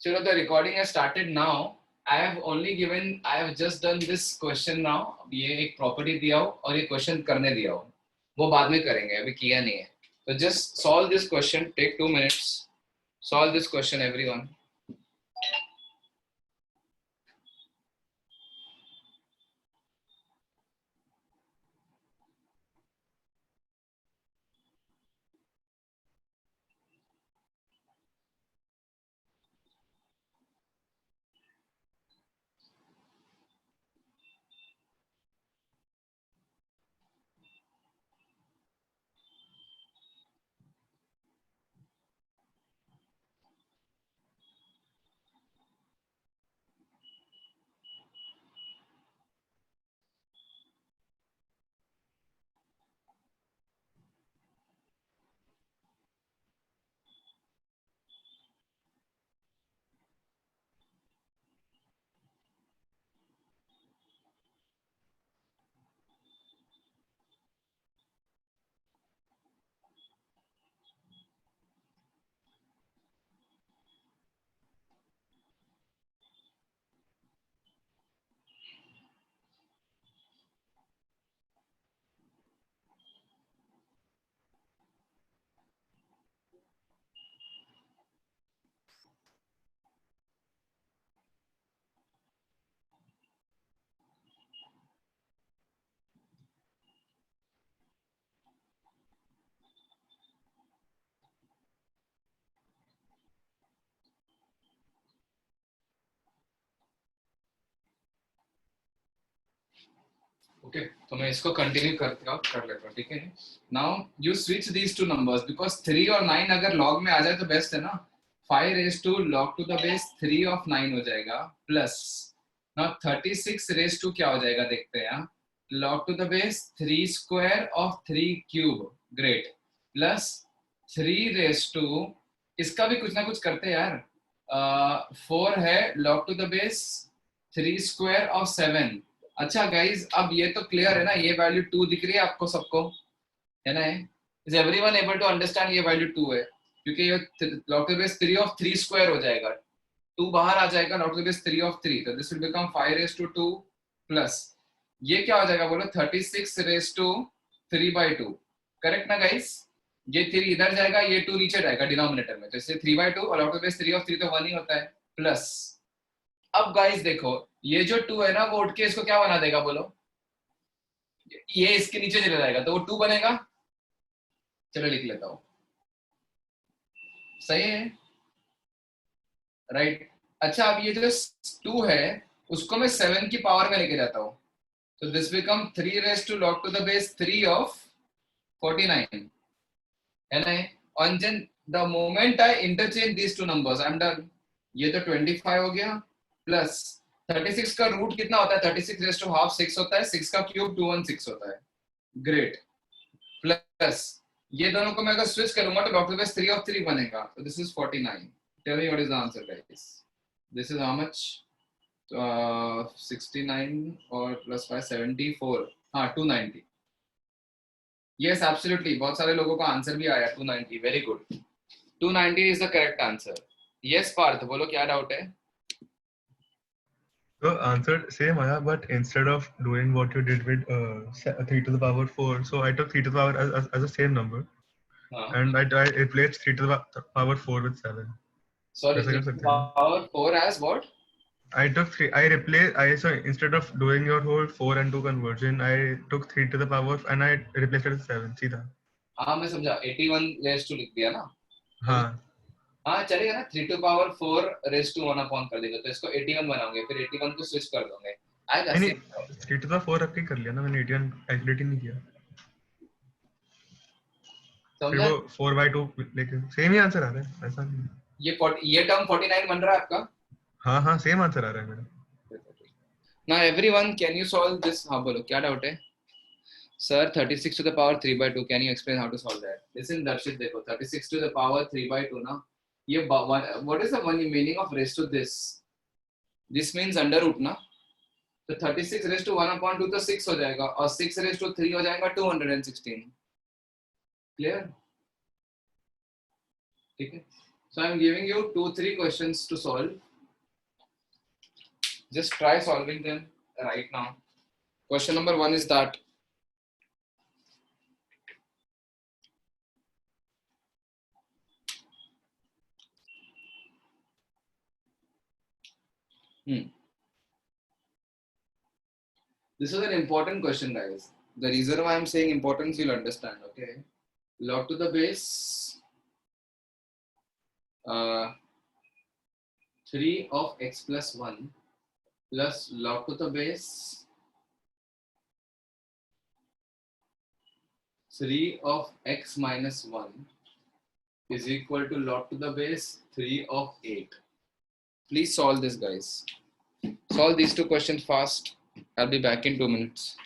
चलो, the recording has started now. I have just done this question now. ये एक property दिया हो और ये question करने दिया हो, वो बाद में करेंगे, अभी किया नहीं है. So just solve this question. Take 2 minutes. Solve this question, everyone. Okay, तो मैं इसको कंटिन्यू कर लेता हूँ, ठीक है. Now you switch these two numbers because 3 और 9 अगर लॉग में आ जाए तो बेस्ट है ना. 5 raise to log to the base 3 of 9 हो जाएगा, प्लस नाउ 36 रेज टू क्या हो जाएगा देखते हैं. log to the base 3 square of 3 cube, great, plus 3 raise to, इसका भी कुछ ना कुछ करते हैं यार. 4 है log to the base 3 square of 7. अच्छा गाइज, अब ये तो क्लियर है ना, ये वैल्यू 2 दिख रही है आपको सबको, है ना. Is everyone able to understand ये वैल्यू 2 है, क्योंकि ये log to the base 3 of 3 square हो जाएगा, 2 बाहर आ जाएगा, log to the base 3 of 3, तो this will become 5 raise to 2 plus ये क्या हो जाएगा बोलो 36 रेज टू 3/2, करेक्ट ना गाइज. ये 3 इधर जाएगा, ये 2 नीचे जाएगा डिनोमिनेटर में, तो इससे 3/2 और log to the base 3 of 3 तो 1 ही होता है, प्लस अब गाइस देखो ये जो 2 है ना वो उठ के इसको क्या बना देगा बोलो, ये इसके नीचे चला जाएगा तो वो 2 बनेगा. चलो लिख लेता हूं, सही है, राइट. अच्छा, अब ये जो 2 है उसको मैं 7 की पावर में लेके जाता हूं, तो this become 3 raise to log to the base 3 of 49, है ना. और then the moment I interchange these two numbers I am done. ये तो 25 हो गया, प्लस 36 का रूट कितना होता है, 36 रेज टू हाफ 6 होता है, 6 का क्यूब 216 होता है, ग्रेट, प्लस ये दोनों को मैं अगर स्विच करूंगा तो log to the base 3 of 3 बनेगा, तो this is 49. Tell me what is the answer guys. This is how much, 69 और प्लस 5 74, हाँ 290. यस एब्सोल्युटली, बहुत सारे लोगों का आंसर भी आया 290, very good, 290 is the correct answer. Yes Parth, बोलो क्या डाउट है. The answer same आया, but instead of doing what you did with 3 to the power 4, so I took 3 to the power as the same number, and I replaced 3 to the power 4 with 7. Sorry, 3 to the power 4 as what? So instead of doing your whole 4 and 2 conversion, I took 3 to the power and I replaced it with 7. सीधा. हाँ मैं समझा, 81 raise to लिख दिया ना. हाँ हाँ चलेगा ना, 3 to power 4 raise to 1 upon कर देगा, तो इसको 81 बनाओगे, फिर 81 को स्विच कर दोगे, आएगा. नहीं 3 to the 4 रख के कर लिया ना मैंने, 81 कैलकुलेट ही नहीं किया, फिर वो 4/2 लेके सेम ही आंसर आ रहा है, ऐसा नहीं. ये टर्म 49 बन रहा है आपका. हाँ हाँ सेम आंसर आ रहा है मेरा. Now everyone, can you solve this? हाँ बोलो क्या डाउट है. Sir, 36 to the power 3/2, can you explain how to solve that? Listen Darshit, देखो 36 to the power 3/2 ना, ये what is the one meaning of raised to this? This means under root ना, तो 36 raised to 1/2 तो 6 हो जाएगा, और 6 raised to 3 हो जाएगा 216. क्लियर, ठीक है. So I'm giving you 2-3 questions to solve. Just try solving them right now. Question number 1 is that this is an important question, guys. The reason why I'm saying importance you'll understand. Okay, log to the base 3 of x plus 1 plus log to the base 3 of x minus 1 is equal to log to the base 3 of 8. Please solve this, guys. Solve these two questions fast. I'll be back in 2 minutes.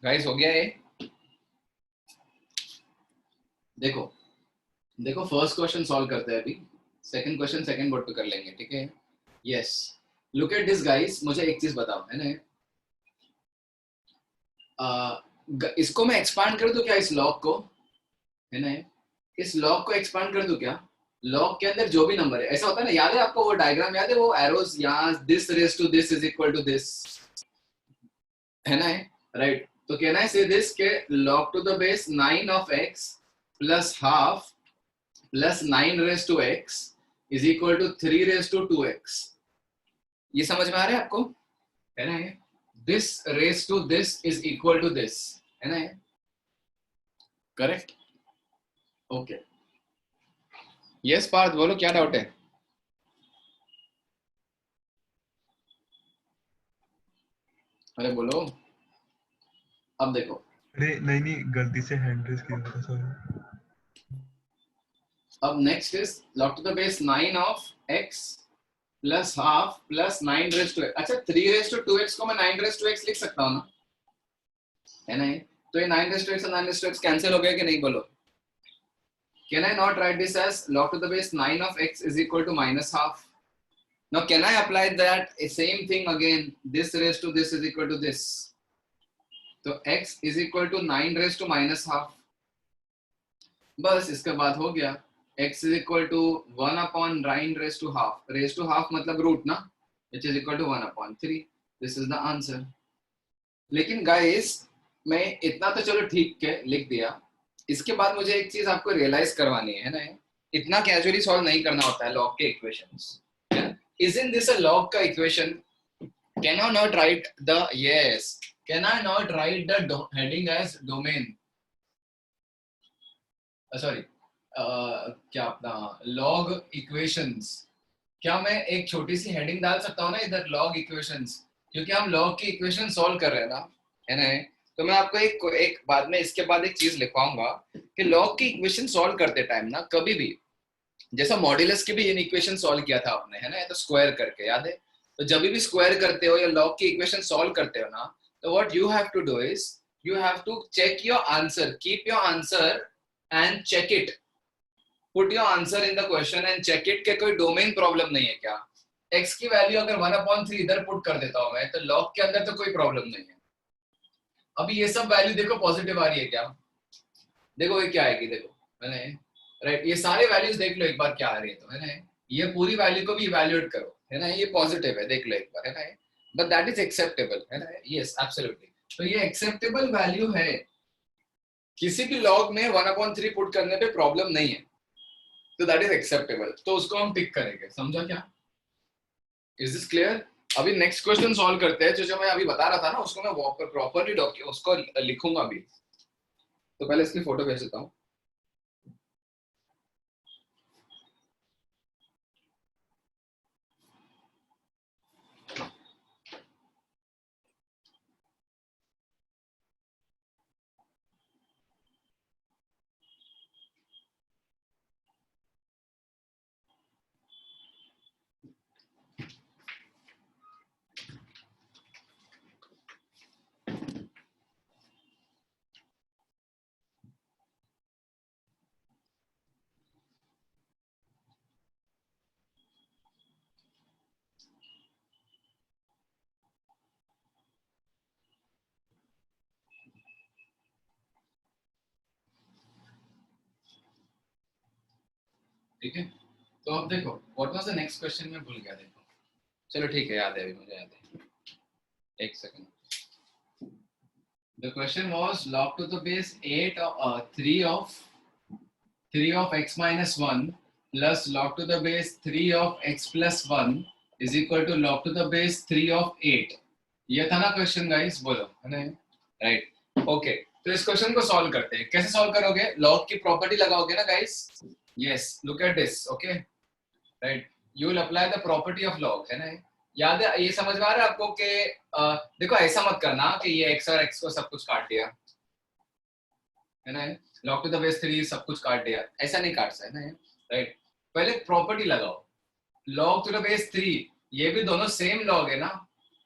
Guys हो गया ये? देखो देखो first question solve करते हैं अभी, second question second board पे कर लेंगे, ठीक है? Yes, look at this guys, मुझे एक चीज बताओ, है ना? इसको मैं एक्सपांड कर दूं क्या, इस लॉग को, है ना? इस लॉग को एक्सपांड कर दूं क्या? लॉग के अंदर जो भी नंबर है, ऐसा होता है ना, याद है आपको वो डायग्राम, याद है वो एरोस, यहाँ this raise to this is equal to this, है ना? राइट, तो कैन आई से दिस के log to the base 9 of x plus half plus 9 raise to x is equal to 3 raise to 2x। ये समझ में आ रहा है आपको, है ना? This raise to this is equal to this, है ना? Correct, okay. यस पार्थ, बोलो क्या डाउट है? अरे बोलो, अब देखो। अरे नहीं नहीं, गलती से हैंड रेज किया था, सॉरी। अब next is log to the base 9 of x plus half plus 9 raise to x। अच्छा, 3 रेस टू 2x को मैं 9 रेस टू x लिख सकता हूँ ना, है ना? तो ये 9 रेस टू x और 9 रेस टू x कैंसिल हो गया कि नहीं, बोलो? Can I not write this as log to the base 9 of x is equal to minus half? Now can I apply that same thing again, this raised to this is equal to this? तो x is equal to 9 raised to minus half, बस इसके बाद हो गया x is equal to 1 upon 9 raised to half मतलब root ना, which is equal to 1 upon 3. This is the answer. लेकिन guys मैं इतना तो चलो ठीक है लिख दिया, इसके बाद मुझे एक चीज आपको रियलाइज करवानी है ना, इतना कैजुअली सॉल्व नहीं करना होता है लॉग के equations. Isn't this a log का equation? Can I not write the, yes, can I not write the heading as domain? Sorry, क्या अपना log equations, क्या मैं एक छोटी सी हेडिंग डाल सकता हूँ ना इधर, log equations, क्योंकि हम log की इक्वेशन सॉल्व कर रहे हैं ना, है ना? तो मैं आपको एक बाद में इसके बाद एक चीज लिखवाऊंगा कि log की इक्वेशन सॉल्व करते टाइम ना कभी भी, जैसा मॉड्यूलस की भी इन इक्वेशन सॉल्व किया था आपने, है ना? तो स्क्वायर करके, याद है? तो जब भी स्क्वायर करते हो या log की इक्वेशन सॉल्व करते हो ना, तो what you have to do is you have to check your answer, keep your answer and check it, put your answer in the question and check it के कोई डोमेन प्रॉब्लम नहीं है क्या? x की वैल्यू अगर 1/3 इधर put कर देता हूं मैं, तो log के अंदर तो कोई प्रॉब्लम नहीं है। अभी ये सब वैल्यू देखो पॉजिटिव आ रही है क्या? देखो ये क्या आएगी, देखो, है ना? राइट, ये सारे वैल्यूज देख लो एक बार क्या आ रही है, तो है ना? ये पूरी वैल्यू को भी इवैल्यूएट करो, है ना? ये पॉजिटिव है, देख लो एक बार, है ना? बट दैट इज एक्सेप्टेबल, है ना? यस एब्सोल्युटली, तो ये एक्सेप्टेबल वैल्यू है, किसी भी लॉग में 1/3 पुट करने पे प्रॉब्लम नहीं है, तो दैट इज एक्सेप्टेबल, तो उसको हम टिक करेंगे, समझा क्या? Is this clear? अभी नेक्स्ट क्वेश्चन सॉल्व करते हैं, जो मैं अभी बता रहा था ना, उसको मैं प्रॉपरली उसको लिखूंगा अभी, तो पहले इसकी फोटो भेज देता हूँ। ठीक है, तो अब देखो what was the next question, मैं भूल गया, देखो, चलो ठीक है, याद है, अभी मुझे याद है, एक second. The question was log to the base 3 of x minus 1 plus log to the base 3 of x plus 1 is equal to log to the base 3 of 8। ये था ना क्वेश्चन गाइस, बोलो, है ना? राइट, ओके, तो इस question को solve करते हैं। कैसे सॉल्व करोगे? लॉग की प्रॉपर्टी लगाओगे ना guys. Yes, look at this, okay, right, you will apply the property of log, है ना? याद है, ये समझ में आ रहा है आपको कि देखो ऐसा मत करना कि ये x और x को सब कुछ काट दिया, है ना? log टू द बेस 3 सब कुछ काट दिया, ऐसा नहीं काट सकते, है ना? राइट, पहले प्रॉपर्टी लगाओ, log टू द बेस 3, ये भी दोनों सेम log है ना,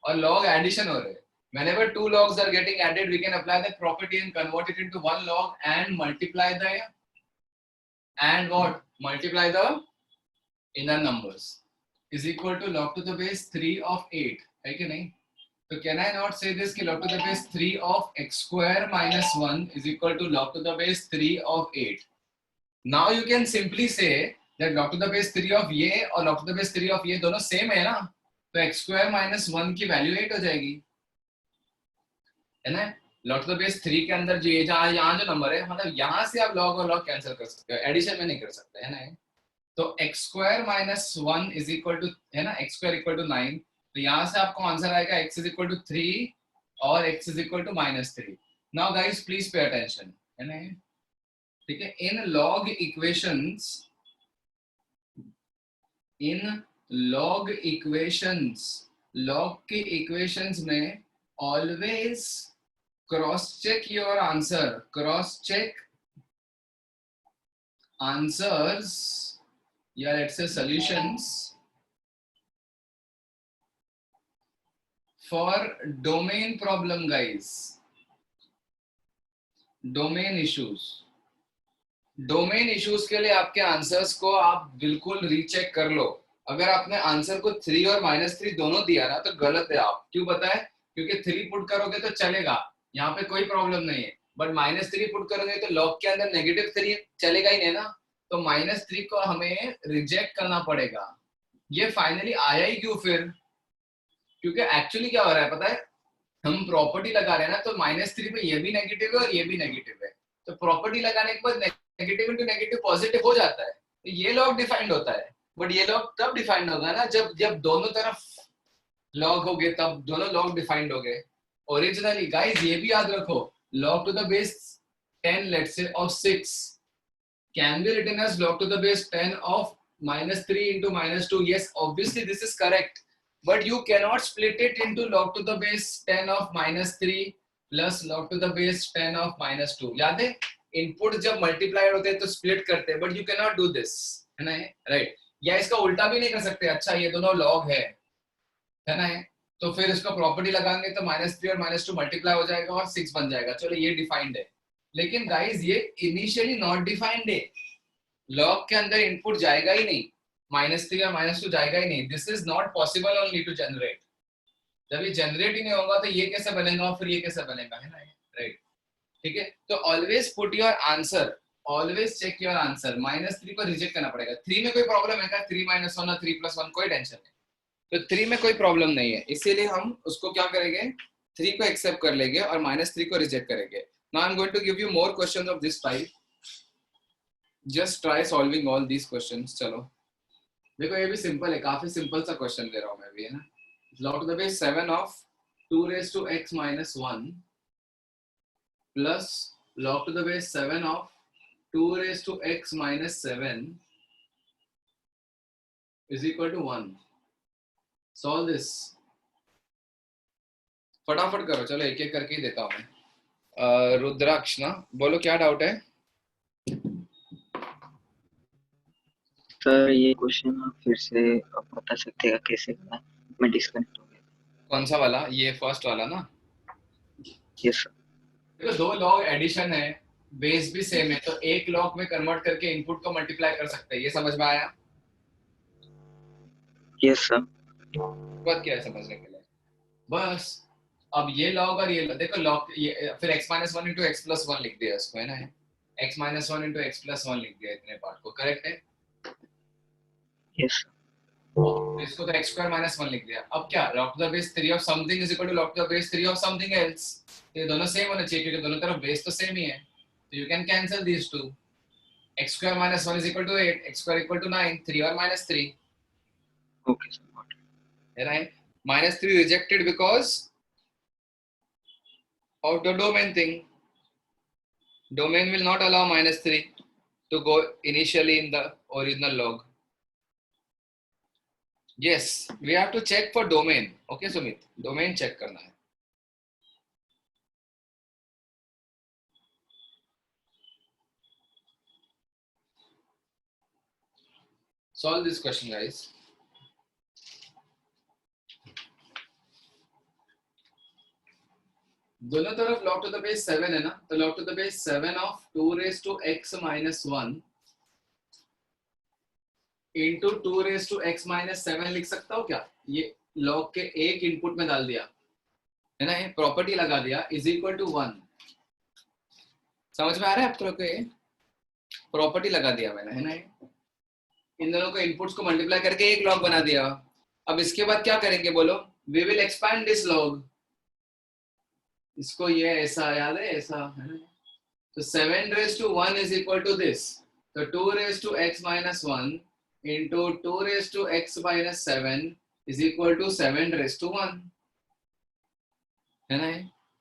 और log एडिशन हो रहे हैं, Whenever two logs are getting added, we can apply that property and convert it into one log and multiply the multiply the inner numbers is equal to log to the base 3 of 8. है कि नहीं? So can I not say this कि log to the base 3 of x square minus 1 is equal to log to the base 3 of 8. Now you can simply say that log to the base 3 of ये और log to the base 3 of ये दोनों same है ना, तो x square minus 1 की value 8 हो जाएगी, है ना? log to the base 3 के अंदर जो ये जहाँ यहाँ जो नंबर है, मतलब यहाँ से आप log और log कैंसिल कर सकते हो, एडिशन में नहीं कर सकते, है ना? तो x square minus 1 is equal to, है ना, x square equal to 9, तो यहाँ से आपको आंसर आएगा x is equal to 3 और x is equal to minus 3. Now guys please pay attention, है ना? ठीक है, in log equations, log के equations में always cross check your answer, cross check answers, yeah, let's say solutions for domain problem guys, domain issues के लिए आपके answers को आप बिल्कुल रीचेक कर लो. अगर आपने आंसर को 3 और -3 दोनों दिया ना तो गलत है. आप क्यों बताएं? क्योंकि 3 पुट करोगे तो चलेगा, यहाँ पे कोई प्रॉब्लम नहीं है, बट -3 पुट करोगे तो लॉग के अंदर -3 चलेगा ही नहीं ना, तो -3 को हमें रिजेक्ट करना पड़ेगा. ये फाइनली आया ही क्यों फिर? क्योंकि एक्चुअली क्या हो रहा है पता है, हम प्रॉपर्टी लगा रहे हैं ना, तो -3 पे ये भी नेगेटिव है और ये भी नेगेटिव है, तो प्रॉपर्टी लगाने के बाद नेगेटिव इंटू नेगेटिव पॉजिटिव हो जाता है, तो ये लॉग डिफाइंड होता है. बट ये लॉग तब डिफाइंड होगा ना जब दोनों तरफ लॉग हो गए, तब दोनों लॉग डिफाइंड हो गए. ओरिजिनली गाइस ये भी याद रखो, log to the base 10 let's say of 6 can be written as log to the base 10 of -3 into -2. Yes, obviously this is correct, but you cannot split it into log to the base 10 of -3 plus log to the base 10 of -2. याद है, input जब multiplied होते हैं तो split करते हैं, but you can not do this, है ना? राइट. या इसका उल्टा भी नहीं कर सकते, अच्छा ये दोनों लॉग है ना, तो फिर इसका प्रॉपर्टी लगाएंगे तो -3 और -2 मल्टीप्लाई हो जाएगा और 6 बन जाएगा. चलो ये डिफाइंड है, लेकिन गाइस ये इनिशियली नॉट डिफाइंड है. लॉग के अंदर इनपुट जाएगा ही नहीं, -3 और -2 जाएगा ही नहीं. This is not possible only to generate. जब ये जनरेट ही नहीं होगा तो ये कैसे बनेगा और फिर ये कैसे बनेगा, है ना? राइट. ठीक है, तो always put your answer, always check your answer. -3 को रिजेक्ट करना पड़ेगा. 3 में कोई प्रॉब्लम है क्या? 3 - 1 और 3 + 1 कोई टेंशन नहीं, तो 3 में कोई प्रॉब्लम नहीं है, इसीलिए हम उसको क्या करेंगे, 3 को एक्सेप्ट कर लेंगे और -3 को रिजेक्ट करेंगे. Now I am going to give you more questions of this type. Just try solving all these questions. चलो देखो ये भी सिंपल है, काफी सिंपल सा क्वेश्चन दे रहा हूं मैं भी, है ना? log to the base 7 of 2 raised to x minus 1 plus log to the base 7 of 2 raised to x minus 7 is equal to 1. Solve this. फटाफट करो, चलो एक एक करके ही देता हूं मैं. रुद्राक्ष ना, बोलो क्या डाउट है? सर ये क्वेश्चन आप फिर से बता सकते हैं कैसे करना है? मैं डिस्कनेक्ट हो गया. कौन सा वाला? ये फर्स्ट वाला ना? Yes sir. देखो दो लॉग एडिशन है, बेस भी सेम है, तो एक लॉग में कन्वर्ट करके इनपुट को मल्टीप्लाई कर सकते हैं. ये समझ में आया? Yes sir. बात क्या है समझने के लिए? बस अब ये लॉग और ये देखो लॉग, ये फिर x - 1 into x + 1 लिख दिया इसको, है ना? x - 1 into x + 1 लिख दिया इतने पार्ट को, करेक्ट है? यस. इसको तो x square - 1 लिख दिया. अब क्या, log to the base 3 of something is equal to log to the base 3 of something else. ये दोनों सेम होने चाहिए क्योंकि दोनों तरफ बेस तो सेम ही है, तो you can cancel these two. x square - 1 is equal to 8, x square equal to 9, 3 or -3. Okay sir. Right? -3 rejected because of the domain thing. Domain will not allow -3 to go initially in the original log. Yes, we have to check for domain. Okay, Sumit, domain check करना है. Solve this question, guys. दोनों तरफ log to the base 7 है ना, तो log to the base 7 of 2 raised to x minus 1 into 2 raised to x minus 7 लिख सकता हूँ क्या? ये log के एक इनपुट में डाल दिया है ना, ये प्रॉपर्टी लगा दिया इज इक्वल टू 1। समझ में आ रहा है आप लोग को? ये प्रॉपर्टी लगा दिया मैंने, है ना, इन दोनों को इनपुट्स को मल्टीप्लाई करके एक लॉग बना दिया। अब इसके बाद क्या करेंगे बोलो? We will expand this log, इसको ये ऐसा याद है, ऐसा है ना, तो 7 raised to 1 is equal to this, तो 2 raised to x minus 1 into 2 raised to x minus 7 is equal to 7 raised to 1, है ना,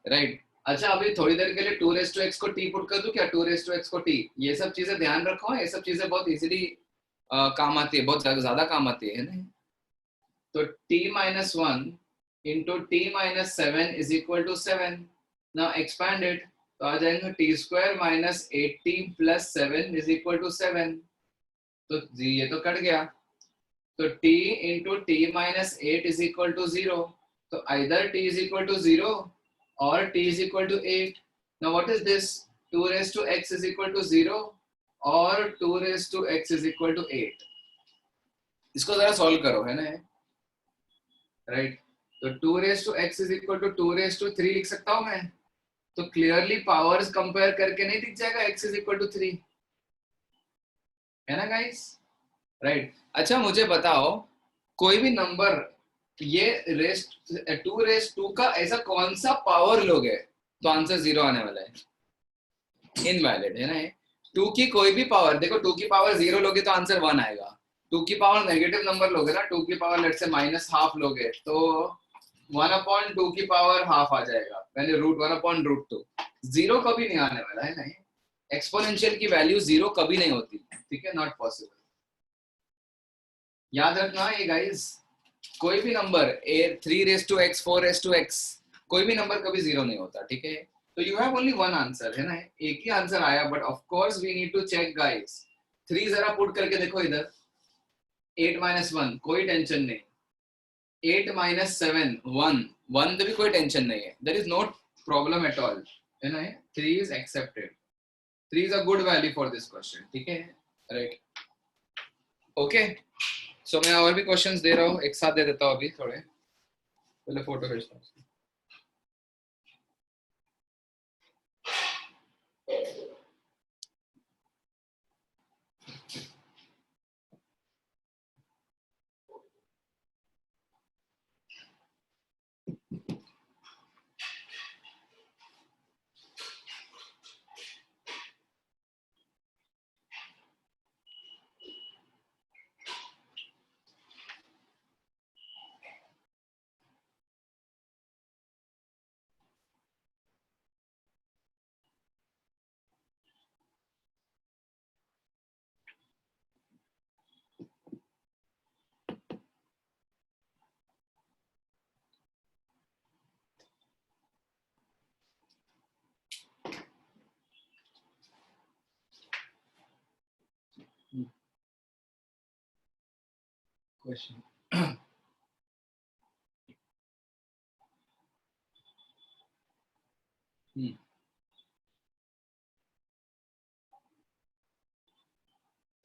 राइट। अच्छा अभी थोड़ी देर के लिए 2 raised to x को t पुट कर दूं क्या? 2 raised to x को t, ये सब चीजें ध्यान रखो, ये सब चीजें बहुत इजीली काम आती है, बहुत ज्यादा काम आती है ना। तो t minus 1 into t minus 7 is equal to 7, now expand it, तो आ जाएगा t square minus 8t plus 7 is equal to 7, तो ये तो कट गया, तो t into t minus 8 is equal to 0, तो either t is equal to 0 or t is equal to 8। now what is this? 2 raised to x is equal to 0 or 2 raised to x is equal to 8। इसको जरा solve करो, है ना, right. तो 2 raised to x is equal to 2 raised to 3 लिख सकता हूं मैं, तो क्लियरली पावर्स कंपेयर करके नहीं दिख जाएगा x is equal to 3, है ना गाइस, राइट। अच्छा मुझे बताओ कोई भी नंबर ये रेस्ट 2 रेस्ट 2 का ऐसा कौन सा पावर लोगे तो आंसर 0 आने वाला है? इनवैलिड, है ना। 2 की कोई भी पावर देखो, 2 की पावर 0 लोगे तो आंसर 1 आएगा। 2 की पावर नेगेटिव नंबर लोगे ना, 2 की power let's say minus half लोगे तो 1/2 की पावर हाफ आ जाएगा, यानी रूट 1/√2। 0 कभी नहीं आने वाला है ना, एक्सपोनेंशियल की वैल्यू 0 कभी नहीं होती, ठीक है, नॉट पॉसिबल। याद रखना ये गाइस, कोई भी number 3 raised to x 4 raised to x कोई भी नंबर कभी 0 नहीं होता, ठीक है। तो you have only one answer, है ना, एक ही आंसर आया, but of course we need to check guys. 3 जरा पुट करके देखो इधर, 8 - 1 कोई टेंशन नहीं, 8 - 7 1 तो भी कोई टेंशन नहीं है, there is no problem at all, है ना। 3 is accepted, 3 is a good value for this question, ठीक है, राइट, ओके। सो मैं और भी क्वेश्चंस दे रहा हूँ, एक साथ दे देता हूँ अभी, थोड़े पहले फोटो भेजता हूँ। क्वेश्चन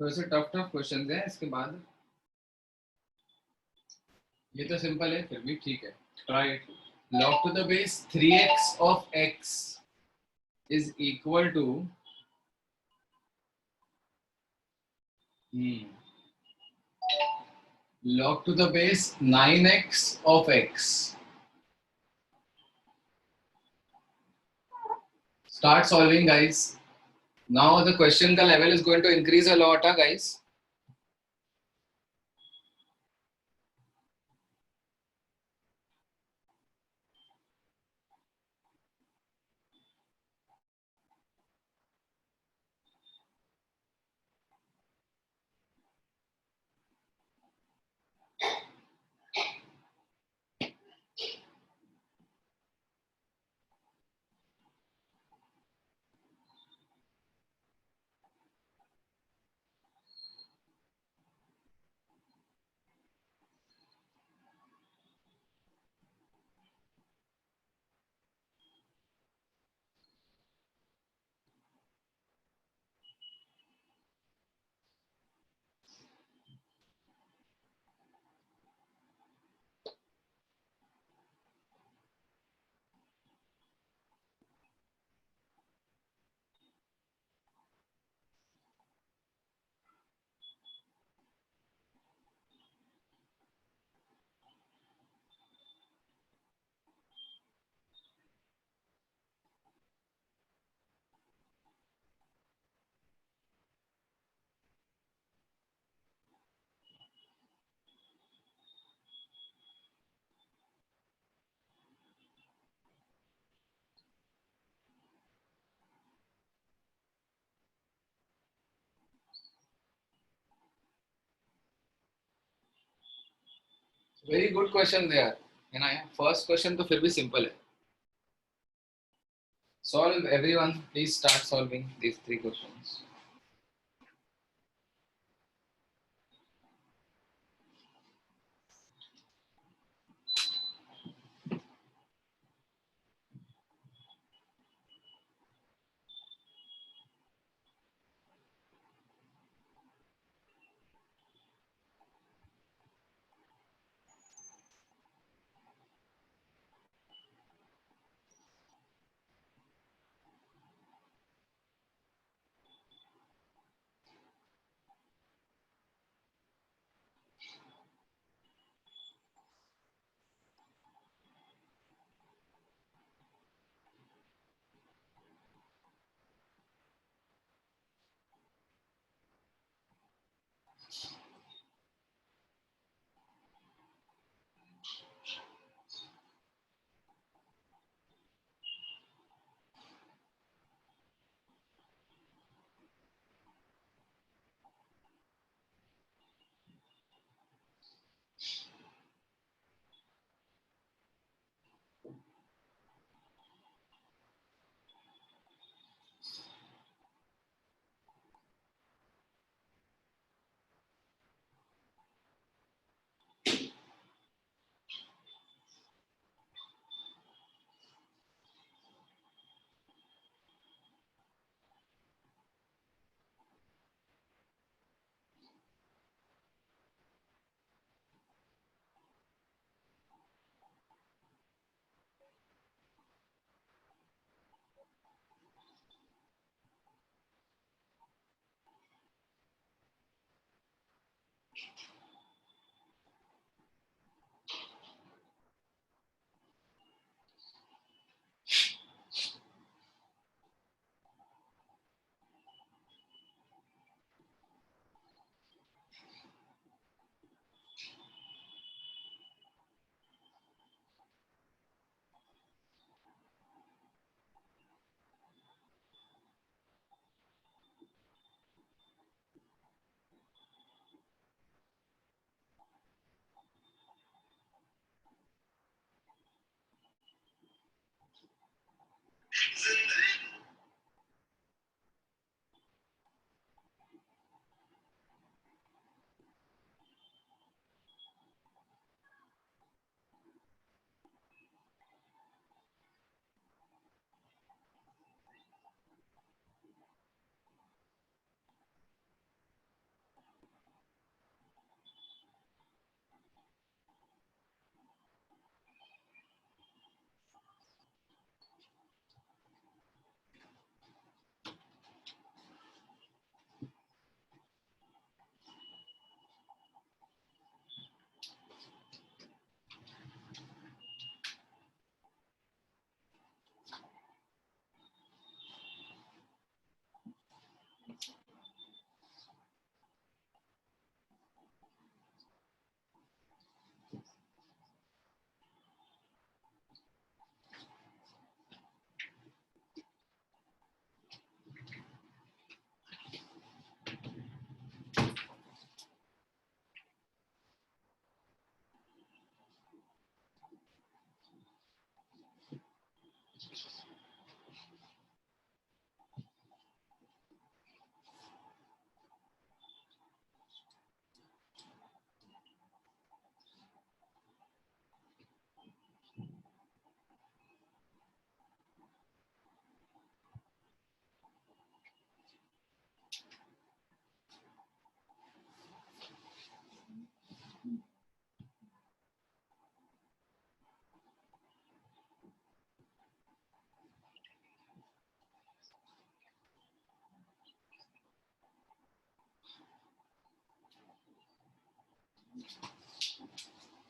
तो ऐसे टफ क्वेश्चन हैं इसके बाद, ये तो सिंपल है फिर भी ठीक है, try it. log to the base 3x of x is equal to log to the base 9x of x। Start solving guys, now the question का level is going to increase a lot, guys। Very good question यार, है ना? First question तो फिर भी simple है. Solve, everyone, please start solving these three questions.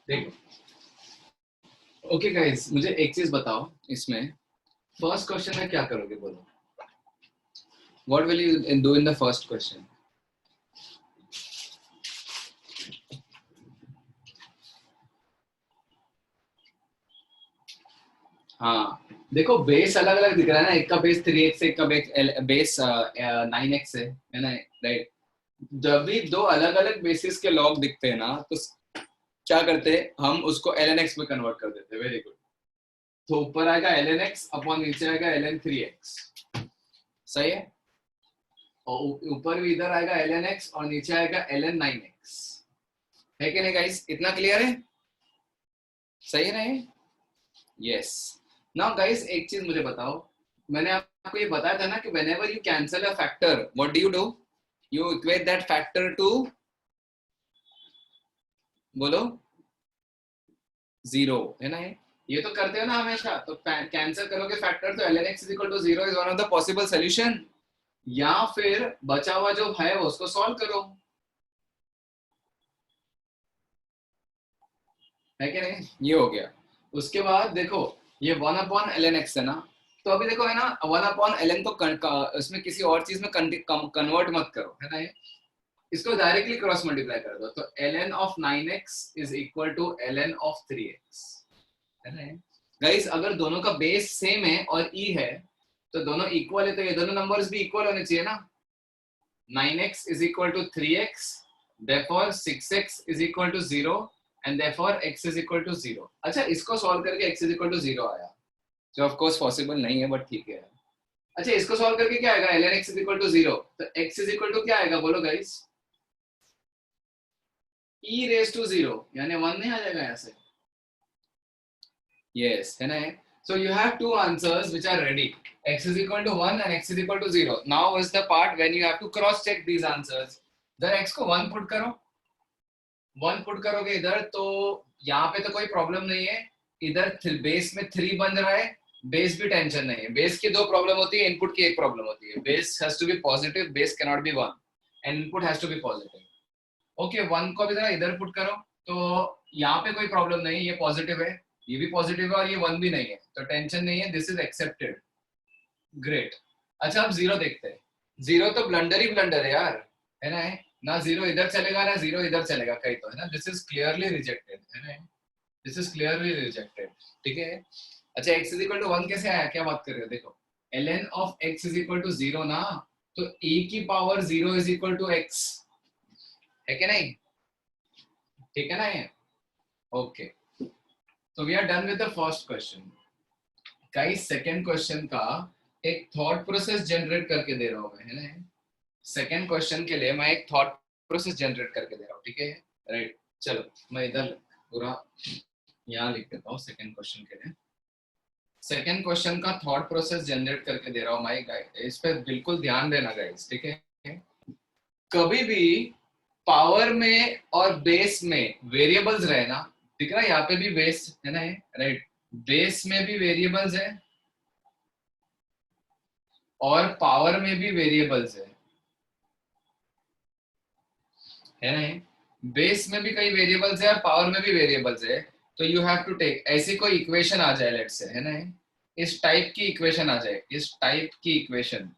देखो, okay guys, मुझे एक चीज बताओ इसमें. फर्स्ट क्वेश्चन में क्या करोगे बोलो? What will you do in the first question? हाँ, देखो बेस अलग अलग दिख रहा है ना. एक का बेस 3x है, एक का बेस 9x है ना? राइट. जब भी दो अलग अलग बेसिस के लॉग दिखते हैं ना, तो क्या करते, हम उसको ln x में कन्वर्ट कर देते। Very good. तो ऊपर आएगा ln x अपॉन नीचे आएगा ln 3x, सही है। और ऊपर भी इधर आएगा ln x और नीचे आएगा ln 9x, है कि नहीं गाइस? इतना क्लियर है? सही है ना ये? यस। नाउ गाइस एक चीज मुझे बताओ, मैंने आपको ये बताया था ना कि whenever you cancel a factor, what do? You equate that factor to, बोलो, 0, है ना? ये तो करते हो ना हमेशा। तो कैंसिल करोगे फैक्टर तो ln x = 0 is one of the possible solution. या फिर बचा हुआ जो है वो उसको सॉल्व करो, है कि नहीं? ये हो गया। उसके बाद देखो ये 1/ln x है ना, तो अभी देखो है ना 1/ln को इसमें किसी और चीज में कन्वर्ट मत करो, है ना? इसको डायरेक्टली क्रॉस मल्टीप्लाई कर दो, तो ln of 9x is equal to ln of 3x, है ना? गाइस अगर दोनों का बेस सेम है और e है तो दोनों इक्वल है, तो ये दोनों नंबर्स भी इक्वल होने चाहिए ना। 9x is equal to 3x, therefore 6x is equal to 0 and therefore x is equal to 0। अच्छा, इसको सॉल्व करके x is equal to 0 आया, जो ऑफ कोर्स पॉसिबल नहीं है बट ठीक है। अच्छा, इसको सॉल्व करके क्या आएगा? ln x is equal to 0, तो x is equal to क्या आएगा बोलो गाइस? e raised to 0, यानी 1 नहीं आ जाएगा यहाँ से? Yes, है ना? So you have two answers which are ready. X is equal to 1 and x is equal to 0. Now is the part when you have to cross check these answers. इधर x को 1 put करो, 1 put करोगे इधर तो यहाँ पे तो कोई प्रॉब्लम नहीं है। इधर बेस में 3 बन रहा है, बेस भी टेंशन नहीं है। बेस की 2 प्रॉब्लम होती है, इनपुट की 1 प्रॉब्लम होती है। Base has to be positive, base can not be 1 and input has to be positive. Okay, 1 को भी जरा इधर पुट करो, तो यहाँ पे कोई प्रॉब्लम नहीं, ये पॉजिटिव है, ये भी पॉजिटिव है और ये 1 भी नहीं है, तो टेंशन नहीं है, दिस इज एक्सेप्टेड। ग्रेट। अच्छा, अब 0 देखते हैं। 0 तो ब्लंडर ही ब्लंडर है यार, है ना? 0 इधर चलेगा ना 0 इधर चलेगा, कहीं तो, है ना? दिस इज क्लियरली रिजेक्टेड, है ना? दिस इज क्लियरली रिजेक्टेड, ठीक है? अच्छा, x इज इक्वल टू 1 कैसे आया? क्या बात कर रहे हो? देखो ln of x is equal to 0 ना, तो e की power 0 is equal to x, है कि नहीं? ठीक है ना ये? Okay, so we are done with the first question. Guys second question का एक थॉट प्रोसेस जनरेट करके दे रहा हूं मैं, है ना? सेकंड क्वेश्चन के लिए मैं एक थॉट प्रोसेस जनरेट करके दे रहा हूं, ठीक है? राइट, चलो मैं इधर पूरा यहाँ लिख देता हूँ सेकंड क्वेश्चन के लिए। सेकंड क्वेश्चन का थॉट प्रोसेस जनरेट करके दे रहा हूँ मैं गाइस, इस पे बिल्कुल ध्यान देना गाइस, ठीक है? कभी भी पावर में और बेस में वेरिएबल्स रहे ना, दिख रहा है यहाँ पे भी बेस है ना, राइट? बेस में भी वेरिएबल्स है और पावर में भी वेरिएबल्स है ना? बेस में भी कई वेरिएबल्स है और पावर में भी वेरिएबल्स है, तो यू हैव टू टेक ऐसी कोई इक्वेशन आ जाए, लेट्स से, है ना? इस टाइप की इक्वेशन आ जाए, इस टाइप की equation.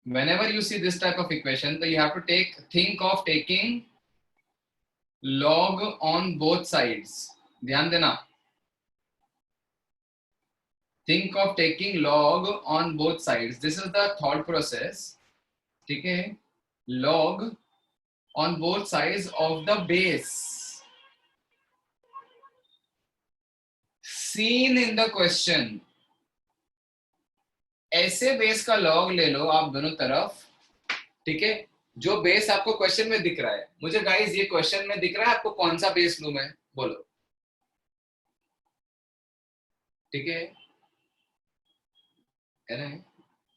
Whenever you see this type of equation, so you have to think of taking log on both sides। ध्यान देना, think of taking log on both sides, this is the thought process, ठीक है? log on both sides of the base seen in the question। ऐसे base का log ले लो आप दोनों तरफ, ठीक है? जो बेस आपको क्वेश्चन में दिख रहा है। मुझे गाइस ये क्वेश्चन में दिख रहा है, आपको कौन सा बेस लूं मैं, बोलो, ठीक है ना?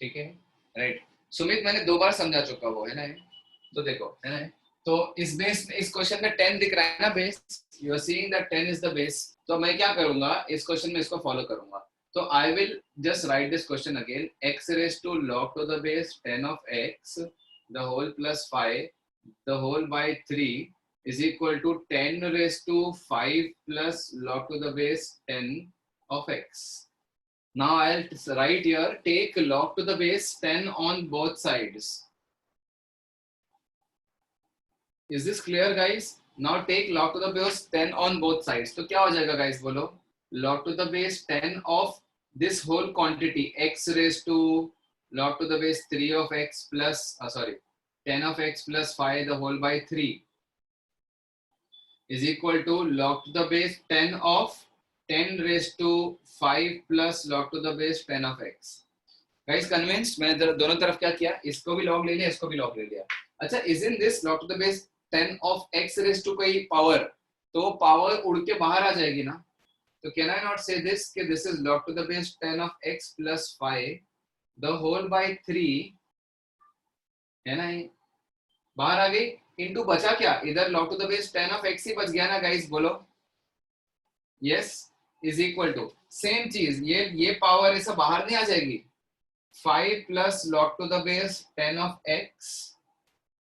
ठीक है, राइट? सुमित मैंने 2 बार समझा चुका वो, है ना? तो देखो, है ना? तो इस बेस में, इस क्वेश्चन में 10 दिख रहा है ना base, you are seeing that 10 is the base. तो मैं क्या करूंगा इस क्वेश्चन में, इसको फॉलो करूंगा। तो I will just right this question again, x raised to log to the base 10 of x the whole plus 5 the whole by 3 is equal to 10 raised to 5 plus log to the base 10 of x। Now I'll write here, take log to the base 10 on both sides। Is this clear guys? Now take log to the base 10 on both sides, तो क्या हो जाएगा guys, बोलो? log to the base 10 of this whole quantity x raised to log to the base 3 of x plus 10 of x plus 5 the whole by 3 is equal to log to the base 10 of 10 raised to 5 plus log to the base 10 of x. Guys, convinced? मैंने दोनों तरफ क्या किया, इसको भी log ले लिया, इसको भी log ले लिया. अच्छा, isn't this log to the base 10 of x raised to कोई power, तो power उड़ के बाहर आ जाएगी ना. तो can I not say this कि this is log to the base 10 of x plus 5 the whole by 3 है ना, बाहर आ गई, इनटू बचा क्या, इधर log to the base 10 of x ही बच गया ना गाइस, बोलो yes, is equal to same चीज, ये पावर ऐसा बाहर नहीं आ जाएगी, 5 plus log to the base 10 of x,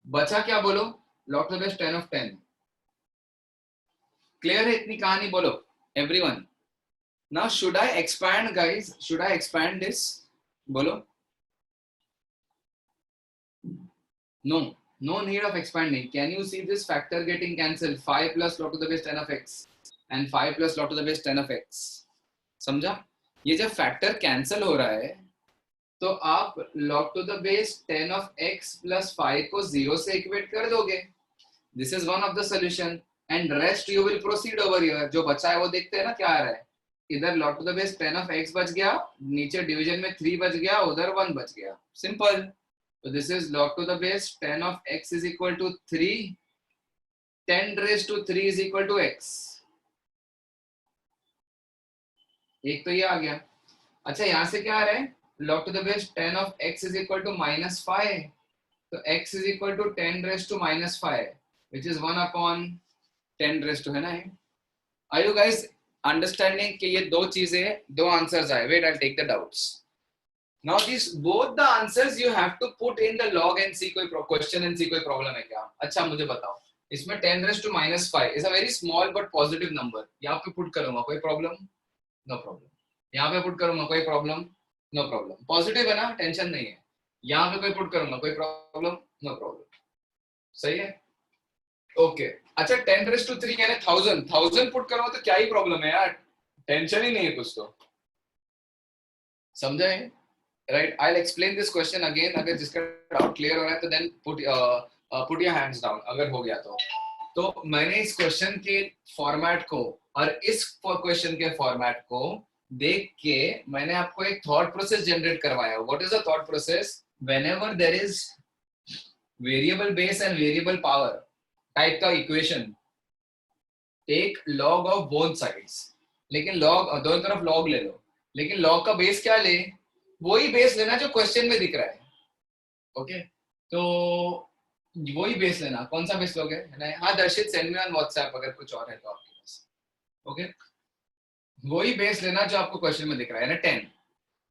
बचा क्या बोलो, log to the base 10 of 10. Clear है इतनी कहानी, बोलो everyone. Now should I expand guys, should I expand this, बोलो. No need of expanding. Can you see this factor getting cancelled? 5 plus log to the base 10 of x and 5 plus log to the base 10 of x. समझा? ये जब factor cancel हो रहा है तो आप log to the base 10 of x plus 5 को 0 से इक्वेट कर दोगे. This is one of the solution and rest you will proceed over here. जो बचा है वो देखते हैं ना क्या आ रहा है. इधर log to the base 10 of x बच गया, नीचे डिवीजन में 3 बच गया, उधर 1 बच गया. Simple. So this is log to the base 10 of x is equal to 3. 10 raised to 3 is equal to x. एक तो ये आ गया. अच्छा, यहाँ से क्या आ रहा है, log to the base 10 of x is equal to minus 5. तो x is equal to 10 raised to minus 5, which is 1 upon 10 raised to, है ना. Are you guys understanding कि ये दो चीजें, दो आंसर्स आए. Wait, I'll take the doubts. Now these both the answers you have to put in the log and see कोई question and see कोई problem है क्या. अच्छा मुझे बताओ, इसमें 10 raised to minus 5 is a very small but positive number. यहाँ पे put करूँगा कोई problem? No problem. यहाँ पे put करूँगा कोई problem? No problem. Positive है ना, टेंशन नहीं है. यहाँ पे कोई put करूँगा कोई problem? No problem. सही है? Okay. अच्छा 10 raised to 3 यानी 1000 put करूँगा तो क्या ही problem है यार, टेंशन ही नहीं है कुछ तो. समझे? Right, I'll explain this question again. अगर जिसका doubt clear हो रहा है तो then put your hands down अगर हो गया तो मैंने इस क्वेश्चन के फॉर्मेट को और इस क्वेश्चन के फॉर्मेट को देख के मैंने आपको एक थॉट प्रोसेस जनरेट करवाया. What is the thought process? Whenever there is variable base and variable power type का equation, take log of both sides. लेकिन लॉग दोनों तरफ लॉग ले लो, लेकिन लॉग का बेस क्या ले, वही बेस लेना जो क्वेश्चन में दिख रहा है. ओके, तो वही बेस लेना. कौन सा बेस लोगे? हाँ दर्शित, सेंड मी ऑन व्हाट्सएप अगर कुछ और है तो आपके पास. ओके, वही बेस लेना जो आपको क्वेश्चन में दिख रहा है ना, 10.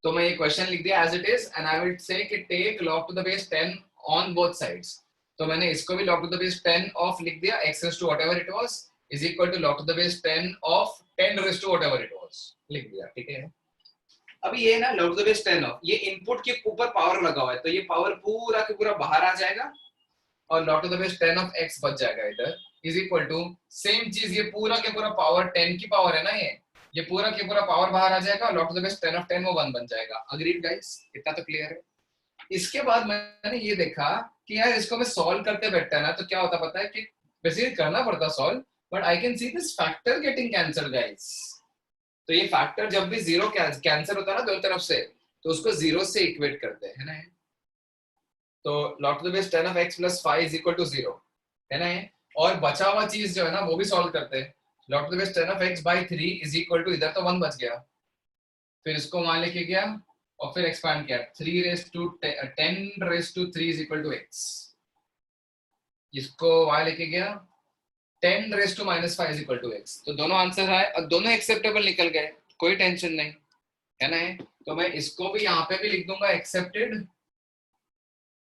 तो मैं ये क्वेश्चन लिख दिया as it is and I will say कि take log to the base 10 on both sides. तो मैंने इसको भी log to the base 10 of लिख दिया, x raised to whatever it was is equal to log to the base 10 of 10 raised to whatever it was लिख दिया. ठीक है, अभी ये ना log to the base 10 of, ये इनपुट के ऊपर पावर लगा हुआ है तो ये पावर पूरा के पूरा बाहर आ जाएगा और log to the base 10 of x बच जाएगा इधर, इज इक्वल टू सेम चीज, ये पूरा के पूरा पावर 10 की पावर है ना, ये पूरा के पूरा पावर बाहर आ जाएगा, log to the base 10 of 10 वो 1 बन जाएगा. अग्रीड गाइस, इतना तो क्लियर है. इसके बाद मैंने ये देखा कि यार इसको मैं सॉल्व करते बैठता ना तो क्या होता पता है कि बेसिकली करना पड़ता solve, but I can see this factor getting cancelled guys. तो ये फैक्टर जब भी जीरो कैंसिल होता है ना दोनों तरफ से, तो उसको जीरो से इक्वेट करते हैं ना. तो log to the base 10 of x plus 5 is equal to 0 है ना. और बचा हुआ चीज जो है ना वो भी सॉल्व करते हैं. log to the base 10 of x by 3 is equal to, इधर तो 1 बच गया, फिर इसको वहां लेके गया और फिर एक्सपैंड किया, 3 raised to 10 raised to 3 is equal to x. इसको वहां लेके गया, 10 raised to minus 5 is equal to x. तो दोनों आंसर आए और दोनों एक्सेप्टेबल निकल गए, कोई टेंशन नहीं है ना. तो मैं इसको भी यहाँ पे भी लिख दूंगा एक्सेप्टेड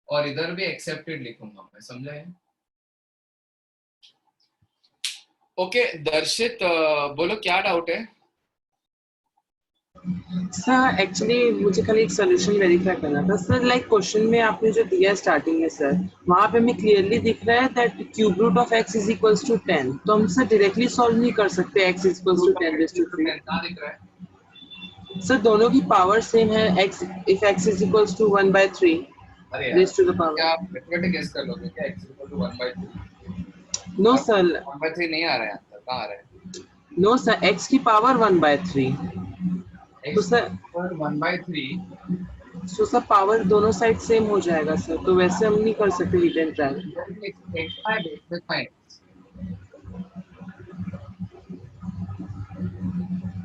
और इधर भी एक्सेप्टेड लिखूंगा मैं. समझा है? ओके दर्शित, बोलो क्या डाउट है? सर एक्चुअली मुझे कल एक सोल्यूशन वेरीफाई करना था सर. लाइक क्वेश्चन में आपने जो दिया है स्टार्टिंग में सर, वहाँ पे हमें क्लियरली दिख रहा है that cube root of x is equals to 10. तो हम सर डायरेक्टली सॉल्व नहीं कर सकते x is equals to 10 raise to 3. कहाँ दिख रहा है सर? दोनों की पावर सेम है. x if x is equals to 1/3 अरे रेज़ टू द पावर. क्या मैथमेटिक्स गेस कर लोगे क्या x equal to 1/3? No sir, 1/3 नहीं आ रहा है आंसर, कहाँ आ रहा है? नो सर, x की पावर 1/3। तो x सर, पर 1/3 तो सर पावर दोनों साइड सेम हो जाएगा सर, तो वैसे हम नहीं कर सकते हिडन ट्रैक। इधर भी x है, base में x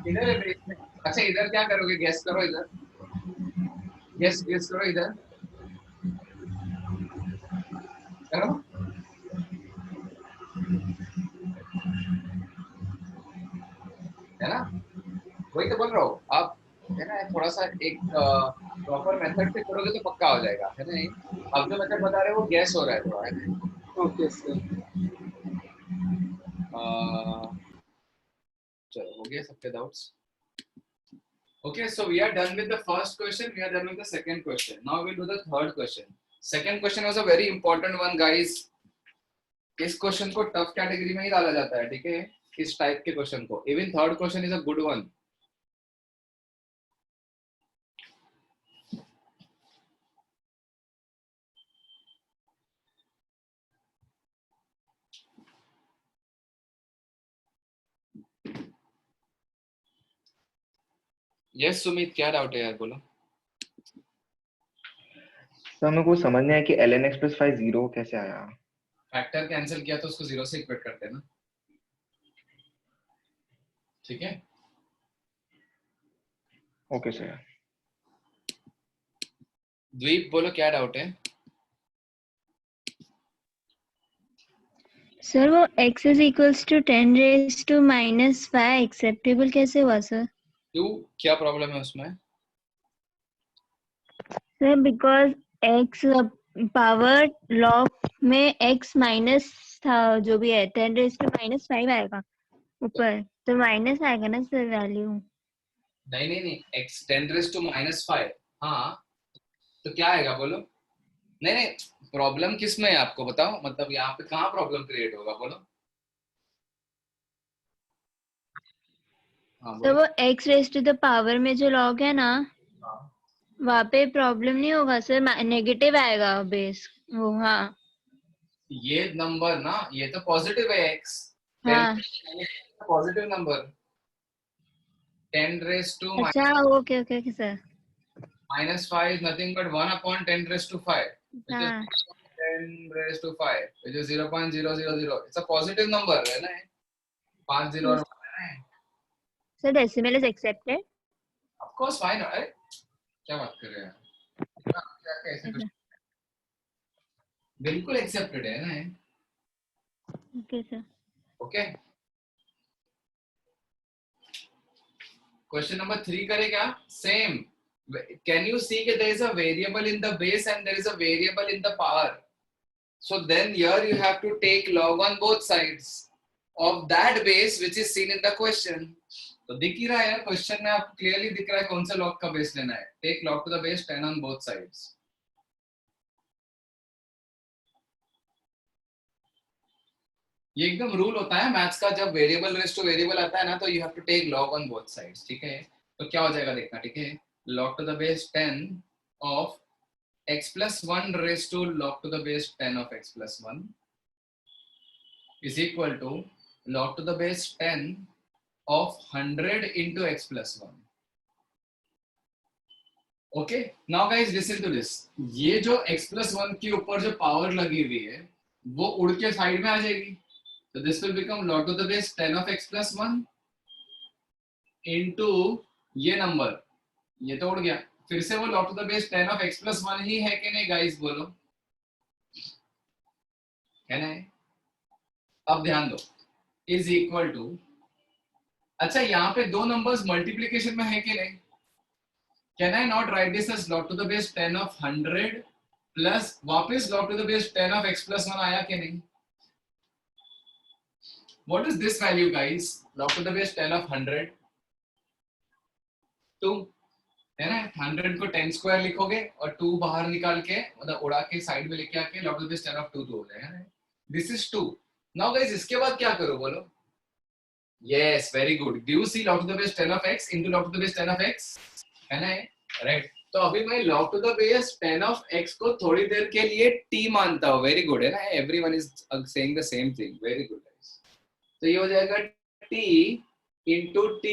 इधर है base में। अच्छा इधर क्या करोगे, गेस करो, इधर गेस करो, इधर करो, है ना? वही तो बोल रहा हूँ आप, है ना? थोड़ा सा एक प्रॉपर मेथड से करोगे तो पक्का हो जाएगा, है ना? अब जो मेथड बता रहे हो वो गैस हो रहा है थोड़ा, है ना? Okay sir. चलो हो गया सबके doubts? Okay, so we are done with the first question. We are done with the second question. Now we'll do the third question. Second question was a very important one, guys. इस question को tough category में ही डाला जाता है, ठीक है? इस type के क्वेश्चन को. Even third question is a good one. Yes, Sumit, क्या डाउट है यार, बोलो. सर मेरे को समझ नहीं आया कि ln x + 5 0 कैसे आया. फैक्टर कैंसिल किया तो उसको 0 से इक्वेट करते हैं ना, ठीक है? Okay sir. द्वीप बोलो क्या डाउट है? सर वो x = 10⁻⁻5 एक्सेप्टेबल कैसे हुआ सर? क्यों, क्या प्रॉब्लम है उसमें? Sir because x power log में x माइनस था, जो भी है 10⁻⁻5 आएगा ऊपर, तो माइनस आएगा ना सर वैल्यू. नहीं, x 10⁻⁻5, हाँ, तो क्या आएगा बोलो? नहीं, प्रॉब्लम किस में है आपको बताओ, मतलब यहाँ पे कहाँ प्रॉब्लम क्रिएट होगा, बोलो? हाँ तो बोलो. वो x⁻⁻ में जो लॉग है ना, हाँ. वहाँ पे प्रॉब्लम नहीं होगा सर, नेगेटिव आएगा बेस वो. हाँ ये नंबर ना, ये तो पॉजिटिव है, x हाँ. पॉजिटिव नंबर 10⁻⁻5 अच्छा okay okay okay sir. is nothing but 1/10⁻⁵, which is हाँ 10⁻⁵, which is 0.000. It's a positive number, है ना? 5 0 और 1 है ना? Sir decimal is accepted. Of course, fine. अरे क्या बात कर रहे हैं? क्या ऐसे कुछ बिल्कुल एक्सेप्टेड है ना? Okay sir. Okay. Question number 3 करे क्या? Same. Can you see that there is a variable in the base and there is a variable in the power? So then here you have to take log on both sides of that base which is seen in the question. तो दिख ही रहा है यार, question में आपको clearly दिख रहा है कौन सा log का बेस लेना है. Take log to the base 10 on both sides. ये एकदम रूल होता है मैथ्स का, जब वेरिएबल रेस टू वेरिएबल आता है ना, तो you have to take log on both sides, ठीक है? तो क्या हो जाएगा देखना, ठीक है? log to the base 10 of x plus 1 raised to log to the base 10 of x plus 1 is equal to log to the base 10 of 100 into x plus 1. Okay, now guys listen to this. ये जो x plus 1 के ऊपर जो power लगी हुई है वो उड़ के साइड में आ जाएगी, so this will become log to the base 10 of x plus 1 into ये नंबर, ये तो उड़ गया, फिर से वो log to the base 10 of x plus 1 ही है कि नहीं गाइस, बोलो? है ना? अब ध्यान दो, इज इक्वल टू, अच्छा यहाँ पे दो नंबर्स मल्टीप्लीकेशन में है कि नहीं? Can I not write this as log to the base 10 of 100 plus वापस log to the base 10 of x plus 1 आया कि नहीं? What is this value guys? log to the base 10 of 100 2 है ना? 100 को 10 स्क्वायर लिखोगे और 2 बाहर निकाल के मतलब उड़ा के साइड में लेके आके log to the base 10 of 2 हो जाएगा. This is 2. नाउ गाइस इसके बाद क्या करो बोलो? Yes, very good. Do you see log to the base 10 of x into log to the base 10 of x? है ना? Right. तो अभी मैं log to the base 10 of x को थोड़ी देर के लिए t मानता हूँ. वेरी गुड है ना, everyone is saying the same thing. Very good. तो ये हो जाएगा t into t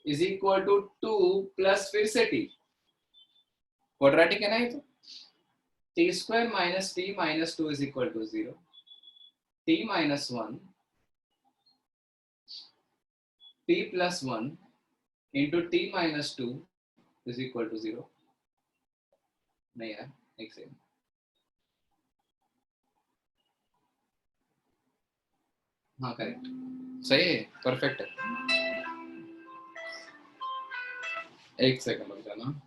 is equal to 2 plus फिर से t. क्वाड्रेटिक है ना ये तो. t square minus t minus 2 is equal to 0. t minus 1 t plus 1 into t minus 2 is equal to 0. नहीं यार, एक सेकंड. हाँ करेक्ट, सही है, परफेक्ट है. एक सेकंड रुक जाना.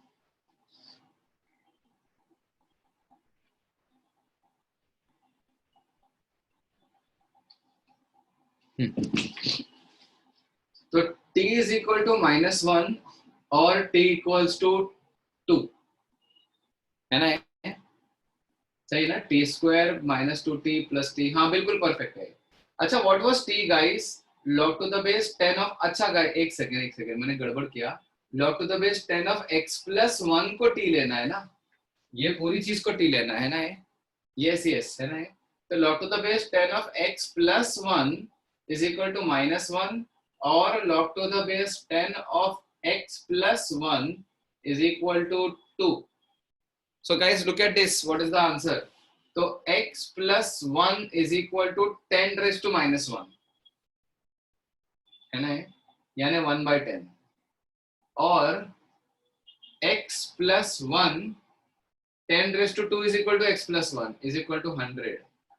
तो t is equal to -1 और t equals to 2 है ना. सही ना. t square minus 2t plus t. हाँ बिल्कुल परफेक्ट है. अच्छा, what was t guys? log to the base 10 of. अच्छा गाइस एक सेकंड मैंने गड़बड़ किया. log to the base 10 of x plus 1 को t लेना है ना. ये पूरी चीज को t लेना है ना. यस है ना. तो log to the base 10 of x plus 1 is equal to -1 और log to the base 10 of x plus 1 is equal to 2. So guys, look at this. What is the answer? So x plus 1 is equal to 10 raised to -1 है ना, यानी 1/10 और x plus 1 10 raised to 2 is equal to x plus 1 is equal to 100.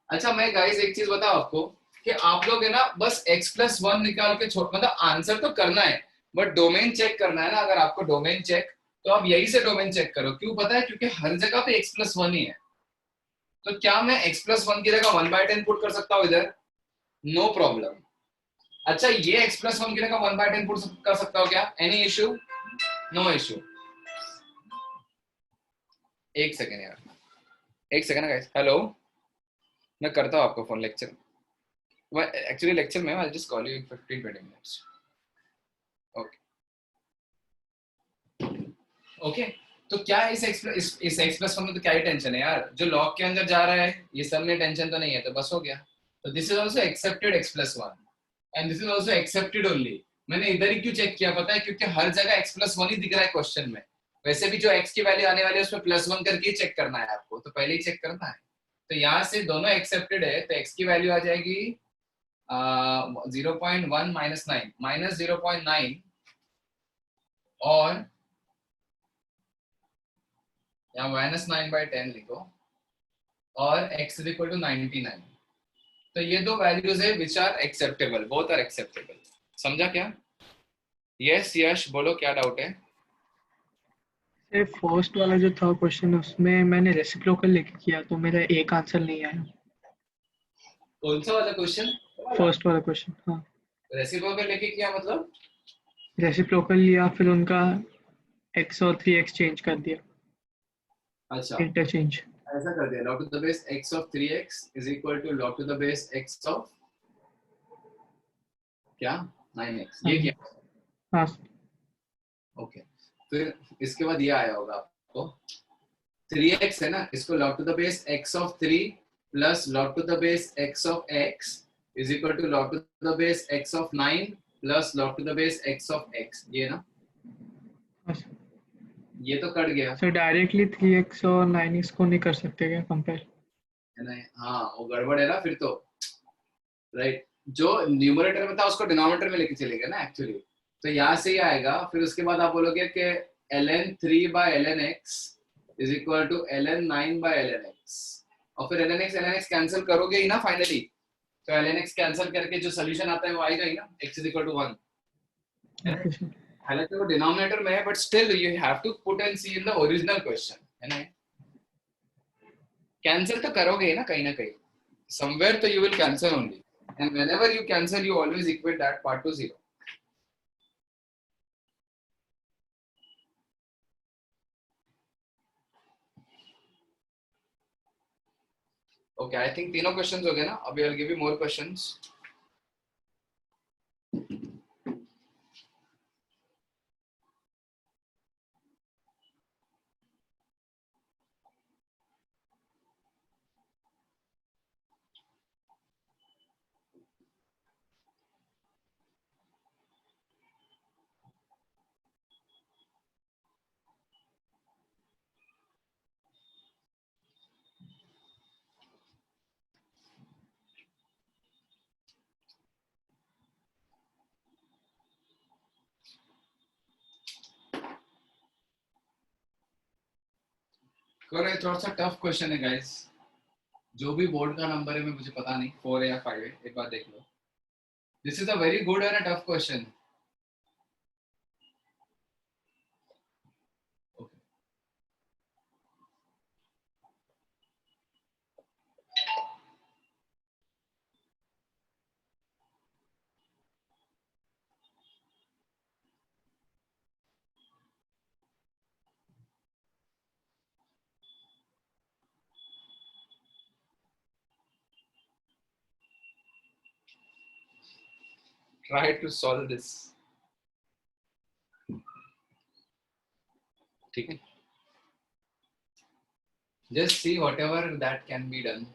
अच्छा मैं guys एक चीज बताऊं आपको कि आप लोग है ना बस x plus 1 निकाल के छोड़, मतलब आंसर तो करना है बट डोमेन चेक करना है ना. अगर आपको डोमेन चेक, तो आप यही से डोमेन चेक करो. क्यों पता है? क्योंकि हर जगह पे x plus 1 ही है. तो क्या मैं x plus 1 की जगह 1/10 पुट कर सकता हूँ इधर? No problem. अच्छा, ये x plus 1 की जगह 1/10 पुट कर सकता हूँ क्या? Any issue? No issue. एक सेकेंड यार, एक सेकेंड गाइस. हेलो, मैं करता हूँ आपको फोन. लेक्चर एक्चुअली लेक्चर में I just call you in 15-20 minutes. Okay okay. तो क्या इस x plus 1 में तो क्या ही टेंशन है यार? जो लॉग के अंदर जा रहा है ये सब में टेंशन तो नहीं है, तो बस हो गया. तो this is also accepted x plus 1 and this is also accepted only. मैंने इधर ही क्यों चेक किया पता है? क्योंकि हर जगह x plus 1 ही दिख रहा है क्वेश्चन में. वैसे भी जो x की वैल्यू आने वाली है उसमें +1 करके ही चेक करना है आपको, तो पहले ही चेक करना है. तो यहाँ से दोनों एक्सेप्टेड है, तो x की वैल्यू आ जाएगी 0.1 -9 -0.9 और या -9/10 लिखो और x is equal to 99. तो ये दो वैल्यूज है which are acceptable. Both are acceptable. समझा क्या? यस यश बोलो, क्या डाउट है? फर्स्ट वाला जो था क्वेश्चन, उसमें मैंने रेसिप्रोकल लेके किया तो मेरा एक आंसर नहीं आया. कौन सा वाला क्वेश्चन? फर्स्ट वाला क्वेश्चन. हाँ, रेसिप्रोकल लेके किया मतलब? रेसिप्रोकल लिया, फिर उनका x और 3x चेंज कर दिया. अच्छा, इंटरचेंज ऐसा कर दिया. log to the base x of 3x is equal to log to the base x of क्या 9x. ये किया. हाँ. ओके. फिर इसके बाद ये आया होगा आपको 3x है ना, इसको log to the base x of 3 plus log to the base x of x is equal to log to the base x of 9 plus log to the base x of x. ये ना, ये तो cut गया. तो directly 3x और 9x को नहीं कर सकते क्या कंपेयर? है ना. हाँ वो गड़बड़ है ना फिर तो. राइट, जो न्यूमरेटर में था उसको डिनोमिनेटर में लेके चलेगा ना एक्चुअली. तो यहाँ से ही आएगा. फिर उसके बाद आप बोलोगे कि ln 3 by ln x is equal to ln 9 by ln x और फिर ln x कैंसिल करोगे ही ना फाइनली. तो ln x कैंसिल करके जो सोल्यूशन आता है वो आएगा ही ना, x is equal to 1. हालांकि वो डिनोमिनेटर में है but still you have to put and see in the original question, है ना. कैंसिल तो करोगे ही ना कहीं ना कहीं. समवेयर तो you will cancel only and whenever you cancel you always equate that part two 0. Okay, I think तीनों क्वेश्चंस हो गए ना. अभी I will give you more questions. करो, ये थोड़ा सा टफ क्वेश्चन है गाइस। जो भी बोर्ड का नंबर है मैं मुझे पता नहीं 4 है या 5 है, एक बार देख लो। This is a very good and a tough question. Try to solve this. ठीक है, just see whatever that can be done.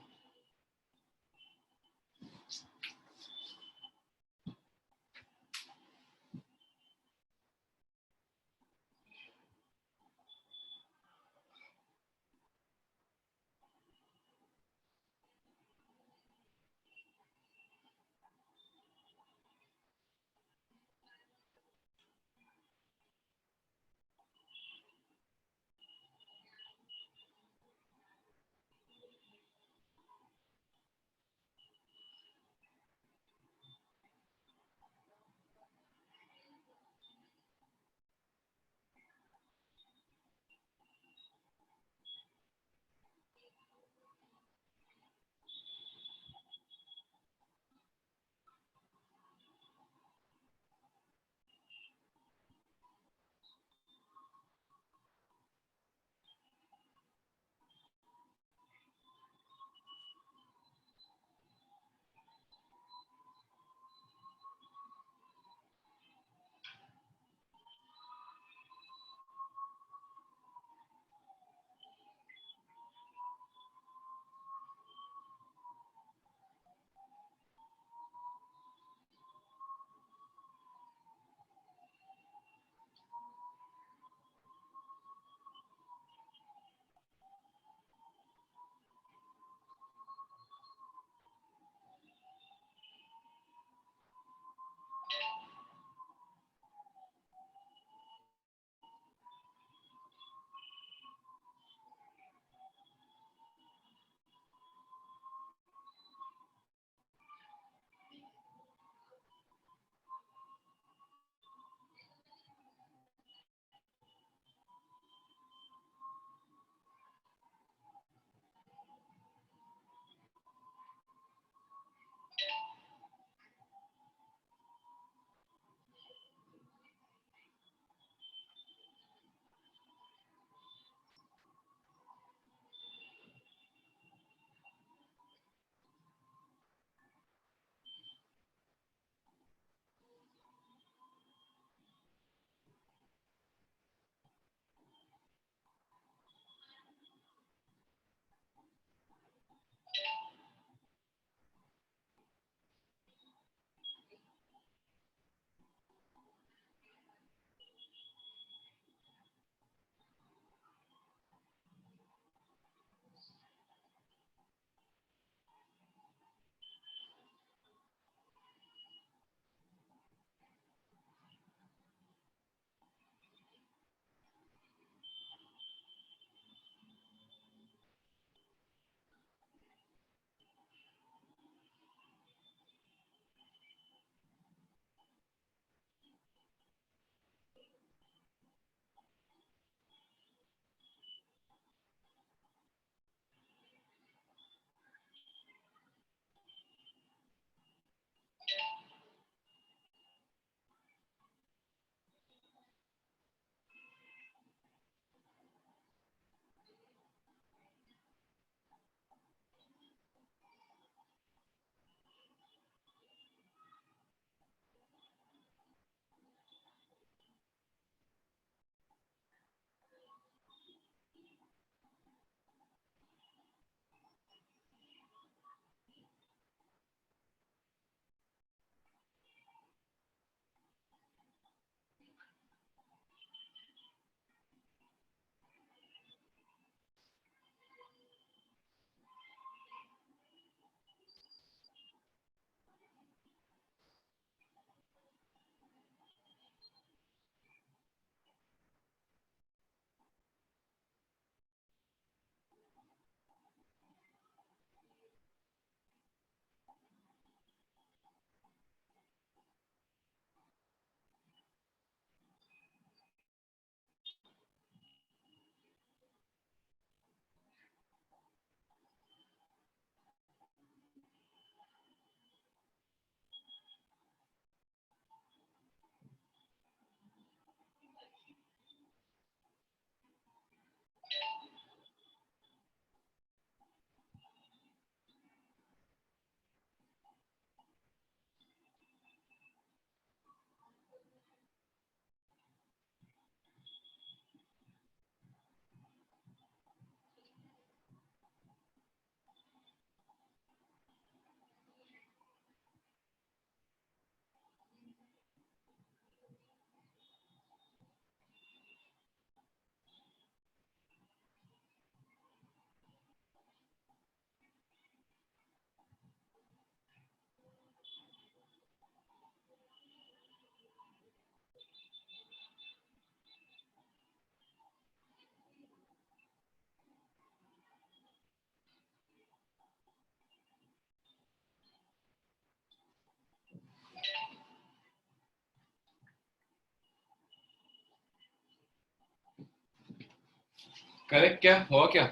Correct क्या हुआ क्या?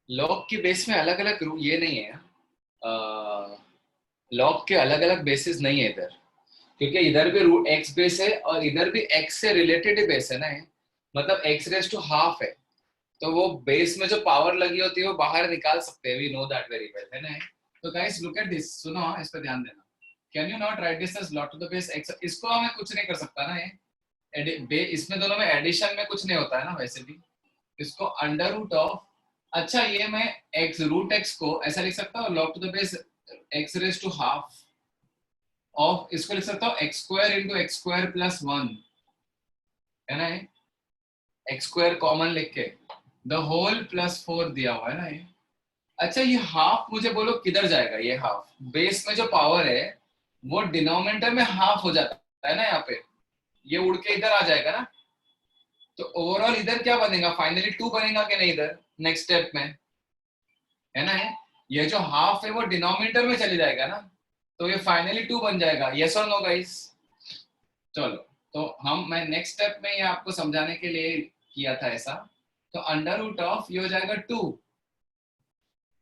लॉग की बेस में अलग अलग ये नहीं है, लॉग के अलग अलग बेसिस नहीं है इधर, क्योंकि इधर भी रूट एक्स बेस है और इधर भी एक्स से रिलेटेड ही बेस है ना, मतलब एक्स रेज टू हाफ है, तो वो बेस में जो पावर लगी होती है वो बाहर निकाल सकते हैं, we know that very well, है ना। तो गाइस लुक एट दिस, सुनो हाँ, इस पे ध्यान देना। Can you not write this as log to the base x? इसको हमें कुछ नहीं कर सकता ना, ये इसमें दोनों में एडिशन में कुछ नहीं होता है ना वैसे भी। इसको अंडर रूट ऑफ, अच्छा ये मैं x रूट x को ऐसा लिख सकता हूँ log to the base x raise to half of, इसको लिख सकता हूँ x square into x square plus 1, है ना, x स्क्वायर कॉमन लिख के द होल प्लस 4 दिया हुआ है ना ये। अच्छा ये हाफ मुझे बोलो किधर जाएगा? ये हाफ बेस में जो पावर है वो डिनोमिनेटर में हाफ हो जाता है ना, यहाँ पे ये उड़ के इधर आ जाएगा ना, तो ओवरऑल इधर क्या बनेगा? फाइनली 2 बनेगा कि नहीं इधर नेक्स्ट स्टेप में, है ना। ये जो हाफ है वो डिनोमिनेटर में चली जाएगा ना, तो ये फाइनली 2 बन जाएगा। यस और नो गाइस? चलो तो मैं नेक्स्ट स्टेप में ये आपको समझाने के लिए किया था ऐसा, तो अंडर रूट ऑफ ये हो जाएगा 2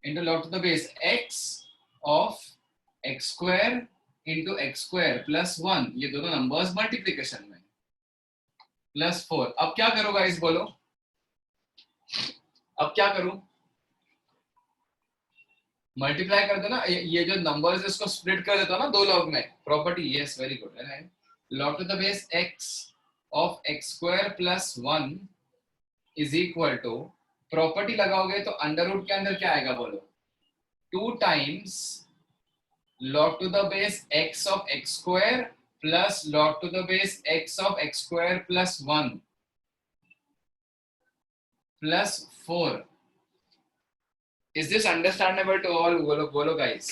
into log to the base x of x square into x square plus 1, ये दोनों नंबर्स मल्टीप्लीकेशन में प्लस 4। अब क्या करो गाइस बोलो, अब क्या करूं? मल्टीप्लाई कर दो ना, ये जो नंबर्स है इसको स्प्लिट कर देता हूं ना 2 log में, प्रॉपर्टी, यस वेरी गुड, है ना। log to the base x of x square plus 1 is equal to, property लगाओगे तो अंडर रूट के अंदर क्या आएगा बोलो, 2 times log to the base x of x square plus log to the base x of x square plus 1 plus 4। Is this understandable to all? Bolo guys.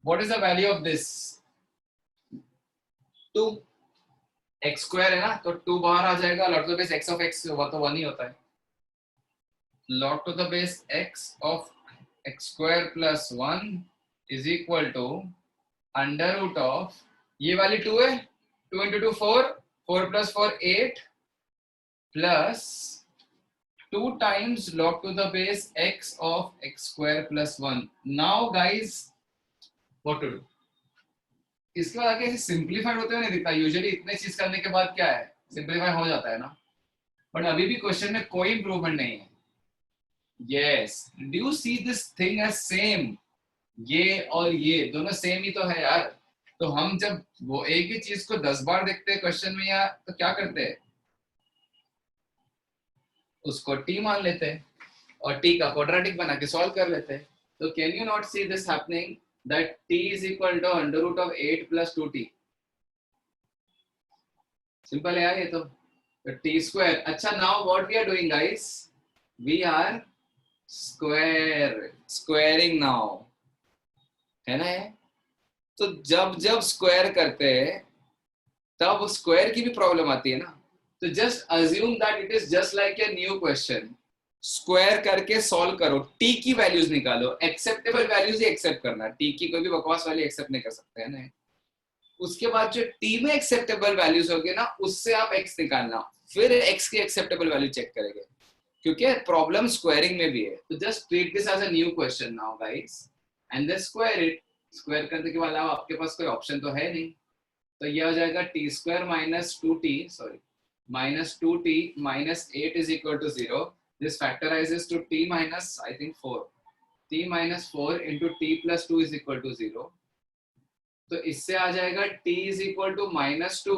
What is the value of this? 2 x square है ना, तो 2 बाहर आ जाएगा, log to the base x of x वो तो 1 ही होता है, log to the base x of x square plus 1 is equal to under root of, ये वाली 2 है, 2 into 2 4, 4 plus 4 8 plus 2 times log to the base x of x square plus 1. Now guys, what to do? इसके बाद आगे simplified होते हुए नहीं दिखता, यूजुअली इतने चीज करने के बाद क्या है, सिंप्लीफाई हो जाता है ना, बट अभी भी क्वेश्चन में कोई इंप्रूवमेंट नहीं है। Yes, do you see this thing as same? ये और ये दोनों सेम ही तो है यार, तो हम जब वो एक ही चीज को 10 बार देखते हैं क्वेश्चन में या तो क्या करते हैं, उसको t मान लेते हैं और t का क्वाड्रेटिक बना के सॉल्व कर लेते हैं। तो can you not see this happening that t is equal to under root of 8 plus 2t? Simple है यार ये तो t स्क्वायर। अच्छा now what we are doing guys, we are squaring now, है ना। तो जब जब स्क्वायर करते हैं तब स्क्वायर की भी प्रॉब्लम आती है ना, तो just assume that it is just like a new question, square करके सॉल्व करो, t की वैल्यूज निकालो, एक्सेप्टेबल वैल्यूज ही एक्सेप्ट करना, t की कोई भी बकवास वाली एक्सेप्ट नहीं कर सकते है ना। उसके बाद जो t में एक्सेप्टेबल वैल्यूज होगी ना, उससे आप x निकालना, फिर x की एक्सेप्टेबल वैल्यू चेक करेंगे, क्योंकि प्रॉब्लम स्क्वायरिंग में भी है। तो just treat this as a new question now guys and then square it. Square करने के बाद आपके पास कोई ऑप्शन तो है नहीं, तो ये हो जाएगा t square minus 2t, sorry minus 2t minus 8 is equal to 0. This factorizes to t minus, I think 4. t minus 4 into t plus 2 is equal to 0. तो इससे आ जाएगा t is equal to minus 2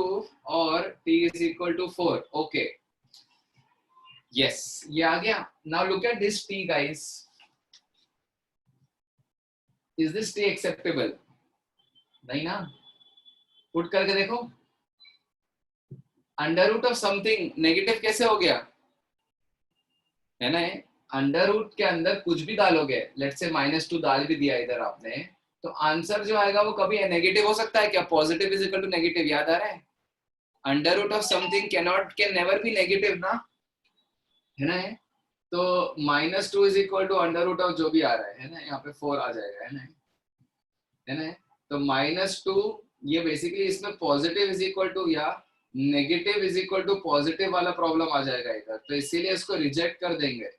और t is equal to 4. Okay. Yes, ये आ गया. Now look at this t guys. Is this t acceptable? नहीं ना? Put करके देखो. Under root of something negative कैसे हो गया, है ना। अंडर रूट के अंदर कुछ भी डालोगे, लेट्स से -2 डाल भी दिया इधर आपने, तो आंसर जो आएगा वो कभी नेगेटिव हो सकता है क्या? Positive is equal to negative, याद आ रहा है? Under root of something can never be negative ना, है ना। तो -2 is equal to under root of जो भी आ रहा है ना, यहाँ पे 4 आ जाएगा, है ना। तो -2 ये बेसिकली इसमें पॉजिटिव इज इक्वल टू या negative is equal to positive वाला प्रॉब्लम आ जाएगा इधर, तो इसीलिए इसको रिजेक्ट कर देंगे।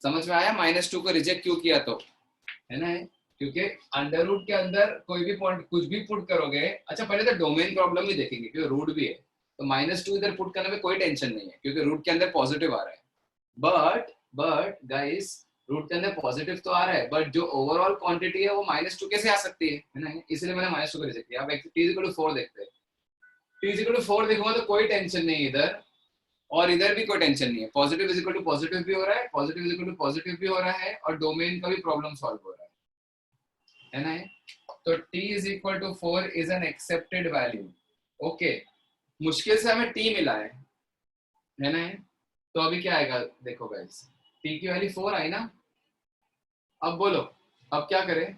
समझ में आया -2 को रिजेक्ट क्यों किया तो, है ना। क्योंकि अंडर रूट के अंदर कोई भी पॉइंट कुछ भी पुट करोगे, अच्छा पहले तो डोमेन प्रॉब्लम ही देखेंगे क्योंकि रूट भी है, तो -2 इधर पुट करने में कोई टेंशन नहीं है क्योंकि रूट के अंदर पॉजिटिव आ रहा है। बट गाइस रूट के अंदर पॉजिटिव तो आ रहा है, बट जो ओवरऑल क्वांटिटी है वो -2 कैसे आ सकती है ना, इसलिए मैंने -2 को रिजेक्ट किया। अब t 4 देखते हैं, t 4 देखूंगा तो कोई टेंशन नहीं इधर, और इधर भी कोई टेंशन नहीं है, positive is equal to positive भी हो रहा है, positive is equal to positive भी हो रहा है, और डोमेन का भी प्रॉब्लम सॉल्व हो रहा है ना। तो t is equal to 4 is an accepted value. Okay, मुश्किल से हमें t मिला है ना। तो अभी क्या आएगा देखो गाइस, t की वैल्यू 4 आई ना। अब बोलो अब क्या करें,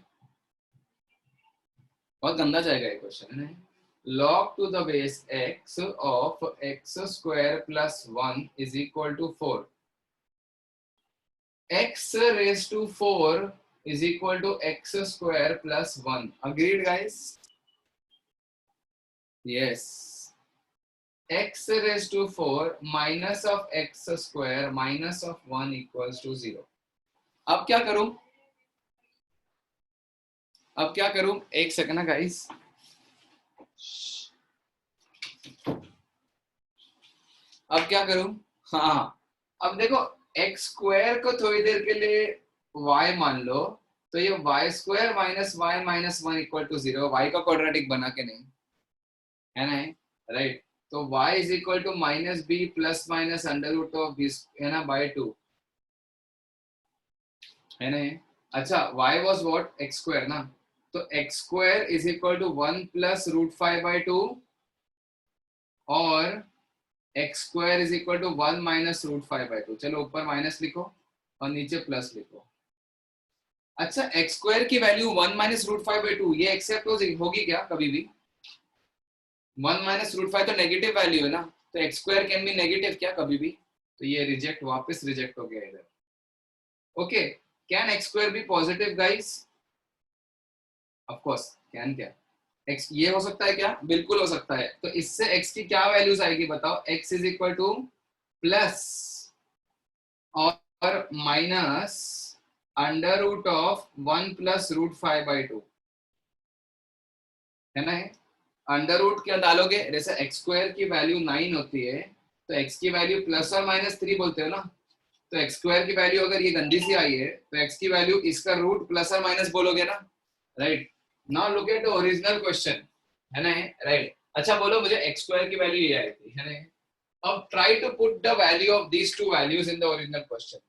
बहुत गंदा जाएगा ये क्वेश्चन, है ना। log to the base x of x square plus 1 is equal to 4. x raised to 4 is equal to x square plus 1. Agreed guys? Yes. x raised to 4 minus of x square minus of 1 equals to 0. अब क्या करूं, एक second ना guys. अब क्या करूं, हाँ अब देखो x स्क्वायर को थोड़ी देर के लिए y मान लो, तो ये y square minus y minus 1 equal to 0, y का क्वाड्रेटिक बना के नहीं, है ना, राइट। तो y is equal to minus B plus minus under root of B, है ना, बाय 2, है ना। अच्छा y was what, x square ना, तो x square is equal to 1 plus root 5 by 2, और x square is equal to 1 minus root 5 by 2। चलो ऊपर माइनस लिखो और नीचे प्लस लिखो। अच्छा x स्क्वायर की वैल्यू 1 माइनस रूट 5 बाय 2 ये एक्सेप्ट होगी क्या कभी भी? 1 माइनस रूट 5 तो नेगेटिव वैल्यू है ना, तो x square can be negative क्या कभी भी? तो ये रिजेक्ट, वापस रिजेक्ट हो गया इधर। Okay, can x square be positive guys? Of course can. क्या x ये हो सकता है क्या? बिल्कुल हो सकता है। तो इससे x की क्या वैल्यूज आएगी बताओ? x is equal to plus और minus under root of 1 plus root 5 by 2, है ना। अंडर रूट क्या डालोगे, जैसे x स्क्वायर की वैल्यू 9 होती है तो x की वैल्यू प्लस और माइनस 3 बोलते हो ना, तो x स्क्वायर की वैल्यू अगर ये गंदी सी आई है तो x की वैल्यू इसका रूट प्लस और माइनस बोलोगे ना, right. Now look at the original question, है ना, राइट। अच्छा बोलो मुझे x स्क्वायर की वैल्यू ये आई थी, है ना। अब try to put the value of these two values in the original question.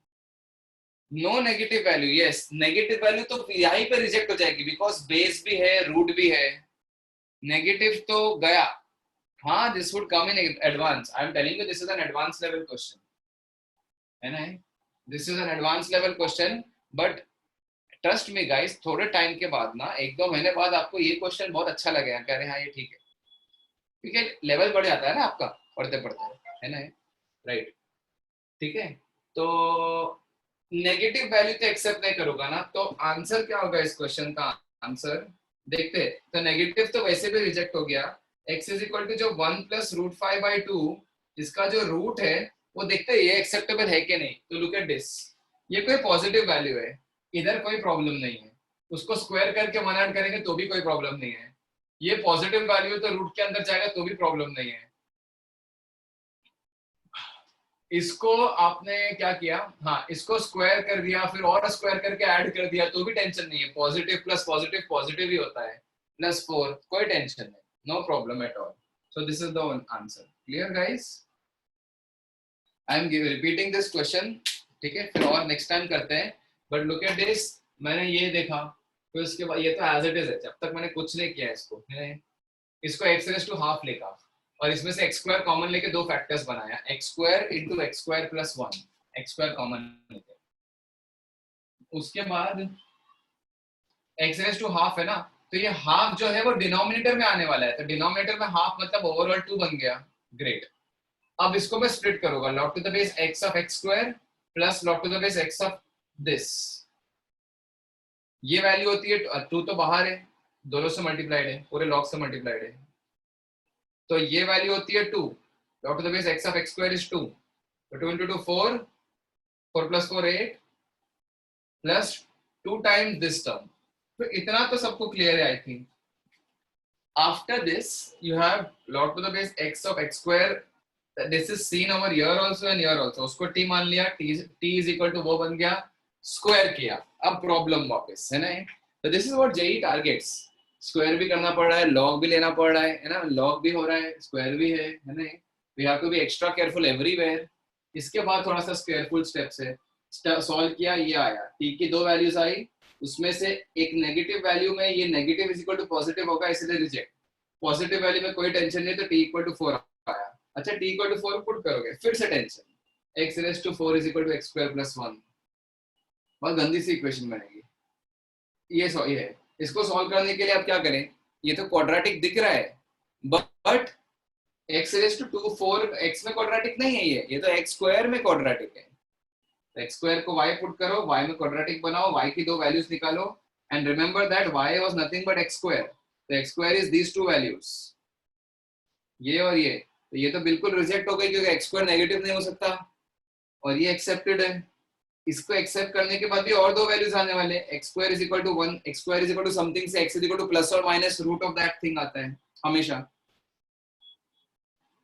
No negative value, yes negative value तो यहीं पे रिजेक्ट हो जाएगी बिकॉज बेस भी है रूट भी है, नेगेटिव तो गया। हाँ, this would come in advance, I am telling you this is an advance level question, है ना, this is an advance level question. But trust me guys, थोड़े टाइम के बाद ना, 1-2 महीने बाद आपको ये क्वेश्चन बहुत अच्छा लगेगा, कह रहे हाँ ये ठीक है, क्योंकि लेवल बढ़ जाता है ना आपका पढ़ते पढ़ते, है ना, राइट। ठीक है, तो नेगेटिव वैल्यू तो एक्सेप्ट नहीं करूंगा ना, तो आंसर क्या होगा इस क्वेश्चन का? आंसर देखते, तो नेगेटिव तो वैसे भी रिजेक्ट हो गया। x इज इक्वल टू जो 1 प्लस रूट 5 बाई 2, इसका जो रूट है वो देखते हैं ये एक्सेप्टेबल है कि नहीं। तो लुक एट दिस, ये कोई पॉजिटिव वैल्यू है, इधर कोई प्रॉब्लम नहीं है, उसको स्क्वायर करके 1 ऐड करेंगे तो भी कोई प्रॉब्लम नहीं है। ये पॉजिटिव वैल्यू तो रूट के अंदर जाएगा तो भी प्रॉब्लम नहीं है। इसको आपने क्या किया, हाँ इसको स्क्वायर कर दिया, फिर और स्क्वायर करके ऐड कर दिया तो भी टेंशन नहीं है, पॉजिटिव प्लस पॉजिटिव पॉजिटिव ही होता है, +4 कोई टेंशन नहीं, no problem at all. So this is the answer. Clear guys? I am repeating this question, ठीक है, फिर और नेक्स्ट टाइम करते हैं। बट लुक एट दिस, मैंने ये देखा, फिर उसके बाद ये तो एज इट इज है, जब तक मैंने कुछ नहीं किया इसको, इसको x रेज़ टू हाफ लेगा और इसमें से x स्क्वायर कॉमन लेके 2 फैक्टर्स बनाया, x square into x square plus 1, x square common लेके, उसके बाद x रेज़ टू हाफ है ना, तो ये हाफ जो है वो डिनोमिनेटर में आने वाला है, तो डिनोमिनेटर में हाफ मतलब ओवरऑल 2 बन गया, ग्रेट। अब इसको मैं स्प्लिट करूंगा, log to the base x of x square plus log to the base x of this, ये वैल्यू होती है 2 तो बाहर है, दोनों से मल्टीप्लाइड है, पूरे log से मल्टीप्लाइड है, तो ये वैल्यू होती है 2, log to the base x of x square is 2, तो 2 into 2 4, 4 plus 4 8 plus 2 times this term. तो इतना तो सबको क्लियर है I think. After this you have log to the base x of x square, this is seen over here also and here also, उसको t मान लिया, t is equal to वो बन गया, स्क्वायर किया. अब प्रॉब्लम वापस है ना, तो this is what JEE targets. Square भी करना पड़ रहा है, लॉग भी लेना पड़ रहा है ना, लॉग भी हो रहा है, स्क्वायर भी है ना. We have to be extra careful everywhere. इसके बाद थोड़ा सा स्क्वायरफुल स्टेप्स है. सॉल्व किया, ये आया, टी की 2 वैल्यूज आई, उसमें से एक नेगेटिव वैल्यू में ये negative is equal to positive होगा, इसलिए रिजेक्ट. पॉजिटिव वैल्यू में कोई टेंशन नहीं, तो टी इक्वल टू 4 आया. अच्छा, टी इक्वल टू 4 पुट करोगे, फिर से tension, x raise to 4 is equal to x square plus 1. बहुत गंदी सी इक्वेशन बनेगी. ये है. इसको सॉल्व करने के लिए आप क्या करें, ये तो क्वाड्रेटिक दिख रहा है, but x raise to 2 4 x में क्वाड्रेटिक नहीं है, ये तो x स्क्वायर में क्वाड्रेटिक है. तो x स्क्वायर को y पुट करो, y में क्वाड्रेटिक बनाओ, y की 2 वैल्यूज निकालो, and remember that y was nothing but x square. तो x square is these 2 values, ये और ये. तो ये तो बिल्कुल रिजेक्ट हो गई, क्योंकि x स्क्वायर नेगेटिव नहीं हो सकता, और ये एक्सेप्टेड है. इसको एक्सेप्ट करने के बाद भी और 2 वैल्यूज आने वाले, x square is equal to 1, x square is equal to something से x is equal to plus और minus root of that thing आता है हमेशा.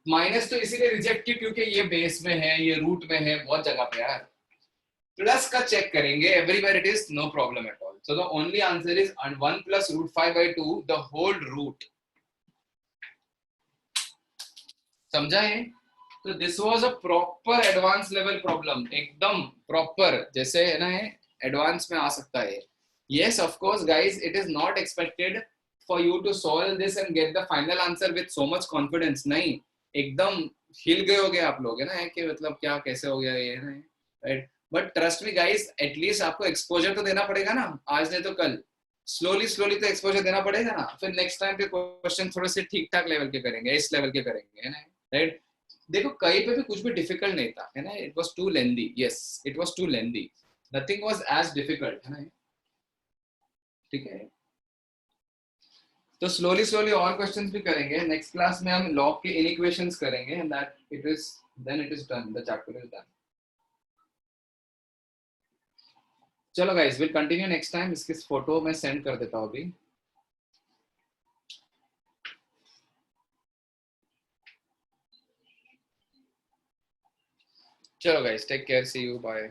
माइनस तो इसीलिए रिजेक्ट की क्योंकि ये बेस में है, ये रूट में है, बहुत जगह पे यार. प्लस का चेक करेंगे, everywhere it is no problem at all. So the only answer is 1 plus root 5/2 the whole root. समझा है? तो this was a proper advance level problem, एकदम प्रॉपर, जैसे है ना एडवांस में आ सकता है. Yes of course guys, it is not expected for you to solve this and get the final answer with so much confidence. नहीं, एकदम हिल गए होगे आप लोग, है ना, कि मतलब क्या कैसे हो गया ये, है right. But trust me guys, at least आपको एक्सपोजर तो देना पड़ेगा ना, आज नहीं तो कल. स्लोली तो एक्सपोजर देना पड़ेगा ना, फिर नेक्स्ट टाइम पे क्वेश्चन थोड़े से ठीक ठाक लेवल के करेंगे, इस लेवल के करेंगे, है ना, राइट. देखो कहीं पे भी कुछ भी डिफिकल्ट नहीं था, है ना. It was too lengthy, yes it was too lengthy, nothing was as difficult, है ना. ठीक है, तो स्लोली और क्वेश्चंस भी करेंगे. नेक्स्ट क्लास में हम लॉग के इनइक्वेशंस करेंगे, and that it is then it is done, the chapter is done. चलो guys, will continue next time. इसकी फोटो मैं सेंड कर देता हूं अभी. चलो guys, take care, see you, bye.